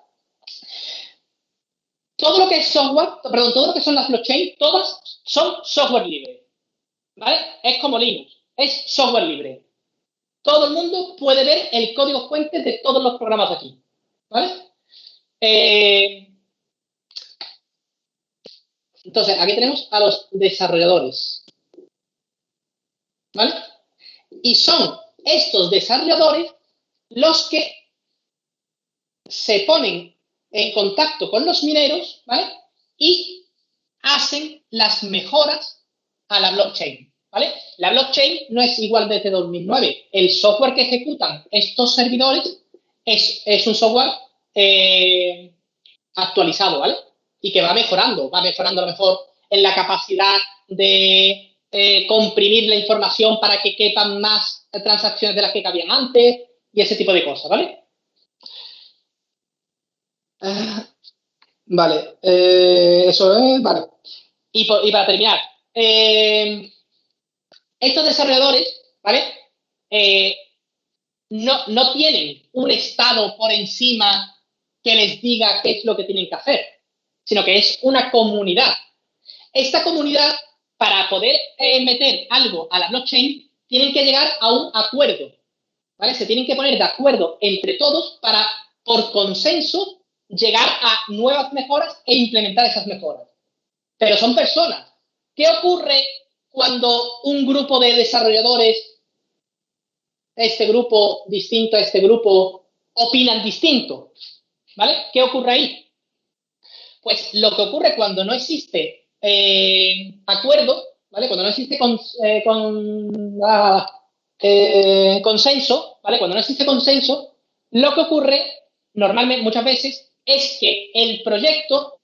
Todo lo que es software, perdón, todo lo que son las blockchain, todas son software libre, ¿vale? Es como Linux, es software libre. Todo el mundo puede ver el código fuente de todos los programas de aquí, ¿vale? Entonces, aquí tenemos a los desarrolladores, ¿vale? Y son estos desarrolladores los que se ponen en contacto con los mineros, ¿vale?, y hacen las mejoras a la blockchain, ¿vale? La blockchain no es igual desde 2009. El software que ejecutan estos servidores es un software actualizado, ¿vale? Y que va mejorando a lo mejor en la capacidad de comprimir la información para que quepan más transacciones de las que cabían antes y ese tipo de cosas, ¿vale? Vale, eso es, vale. Y para terminar, estos desarrolladores, ¿vale?, no tienen un estado por encima que les diga qué es lo que tienen que hacer, sino que es una comunidad. Esta comunidad, para poder meter algo a la blockchain, tienen que llegar a un acuerdo, ¿vale? Se tienen que poner de acuerdo entre todos para, por consenso, llegar a nuevas mejoras e implementar esas mejoras. Pero son personas. ¿Qué ocurre cuando un grupo de desarrolladores, este grupo distinto a este grupo, opinan distinto? ¿Vale? ¿Qué ocurre ahí? Pues lo que ocurre cuando no existe acuerdo, ¿vale?, cuando no existe consenso, ¿vale?, cuando no existe consenso, lo que ocurre normalmente, muchas veces, es que el proyecto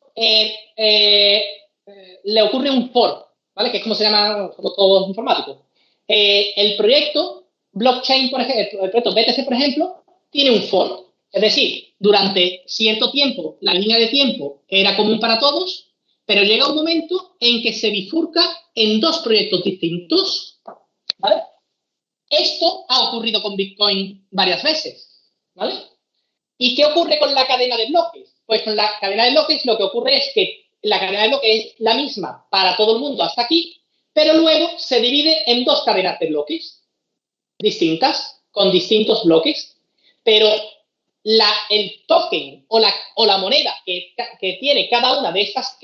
le ocurre un fork, ¿vale?, que es como se llama todo informático. El proyecto blockchain, por ejemplo, el proyecto BTC, por ejemplo, tiene un fork. Es decir, durante cierto tiempo, la línea de tiempo era común para todos, pero llega un momento en que se bifurca en dos proyectos distintos, ¿vale? Esto ha ocurrido con Bitcoin varias veces, ¿vale? ¿Y qué ocurre con la cadena de bloques? Pues con la cadena de bloques lo que ocurre es que la cadena de bloques es la misma para todo el mundo hasta aquí, pero luego se divide en dos cadenas de bloques distintas, con distintos bloques, pero el token o la moneda que tiene cada una de estas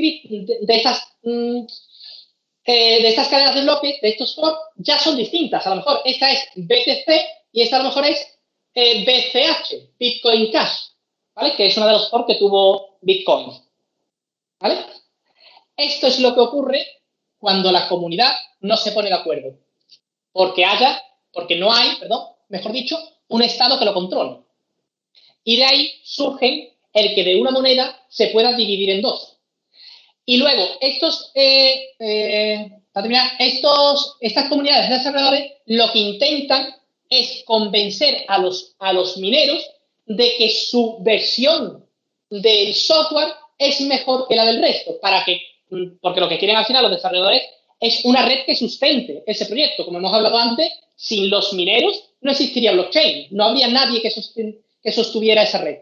cadenas de bloques, de estos forks, ya son distintas. A lo mejor esta es BTC y esta a lo mejor es BCH, Bitcoin Cash, ¿vale?, que es una de los forks que tuvo Bitcoin, ¿vale? Esto es lo que ocurre cuando la comunidad no se pone de acuerdo, porque no hay, mejor dicho, un estado que lo controle. Y de ahí surge el que de una moneda se pueda dividir en dos. Y luego, estas comunidades de desarrolladores lo que intentan es convencer a los mineros de que su versión del software es mejor que la del resto, porque lo que quieren al final los desarrolladores es una red que sustente ese proyecto. Como hemos hablado antes, sin los mineros no existiría blockchain, no habría nadie que sostuviera esa red.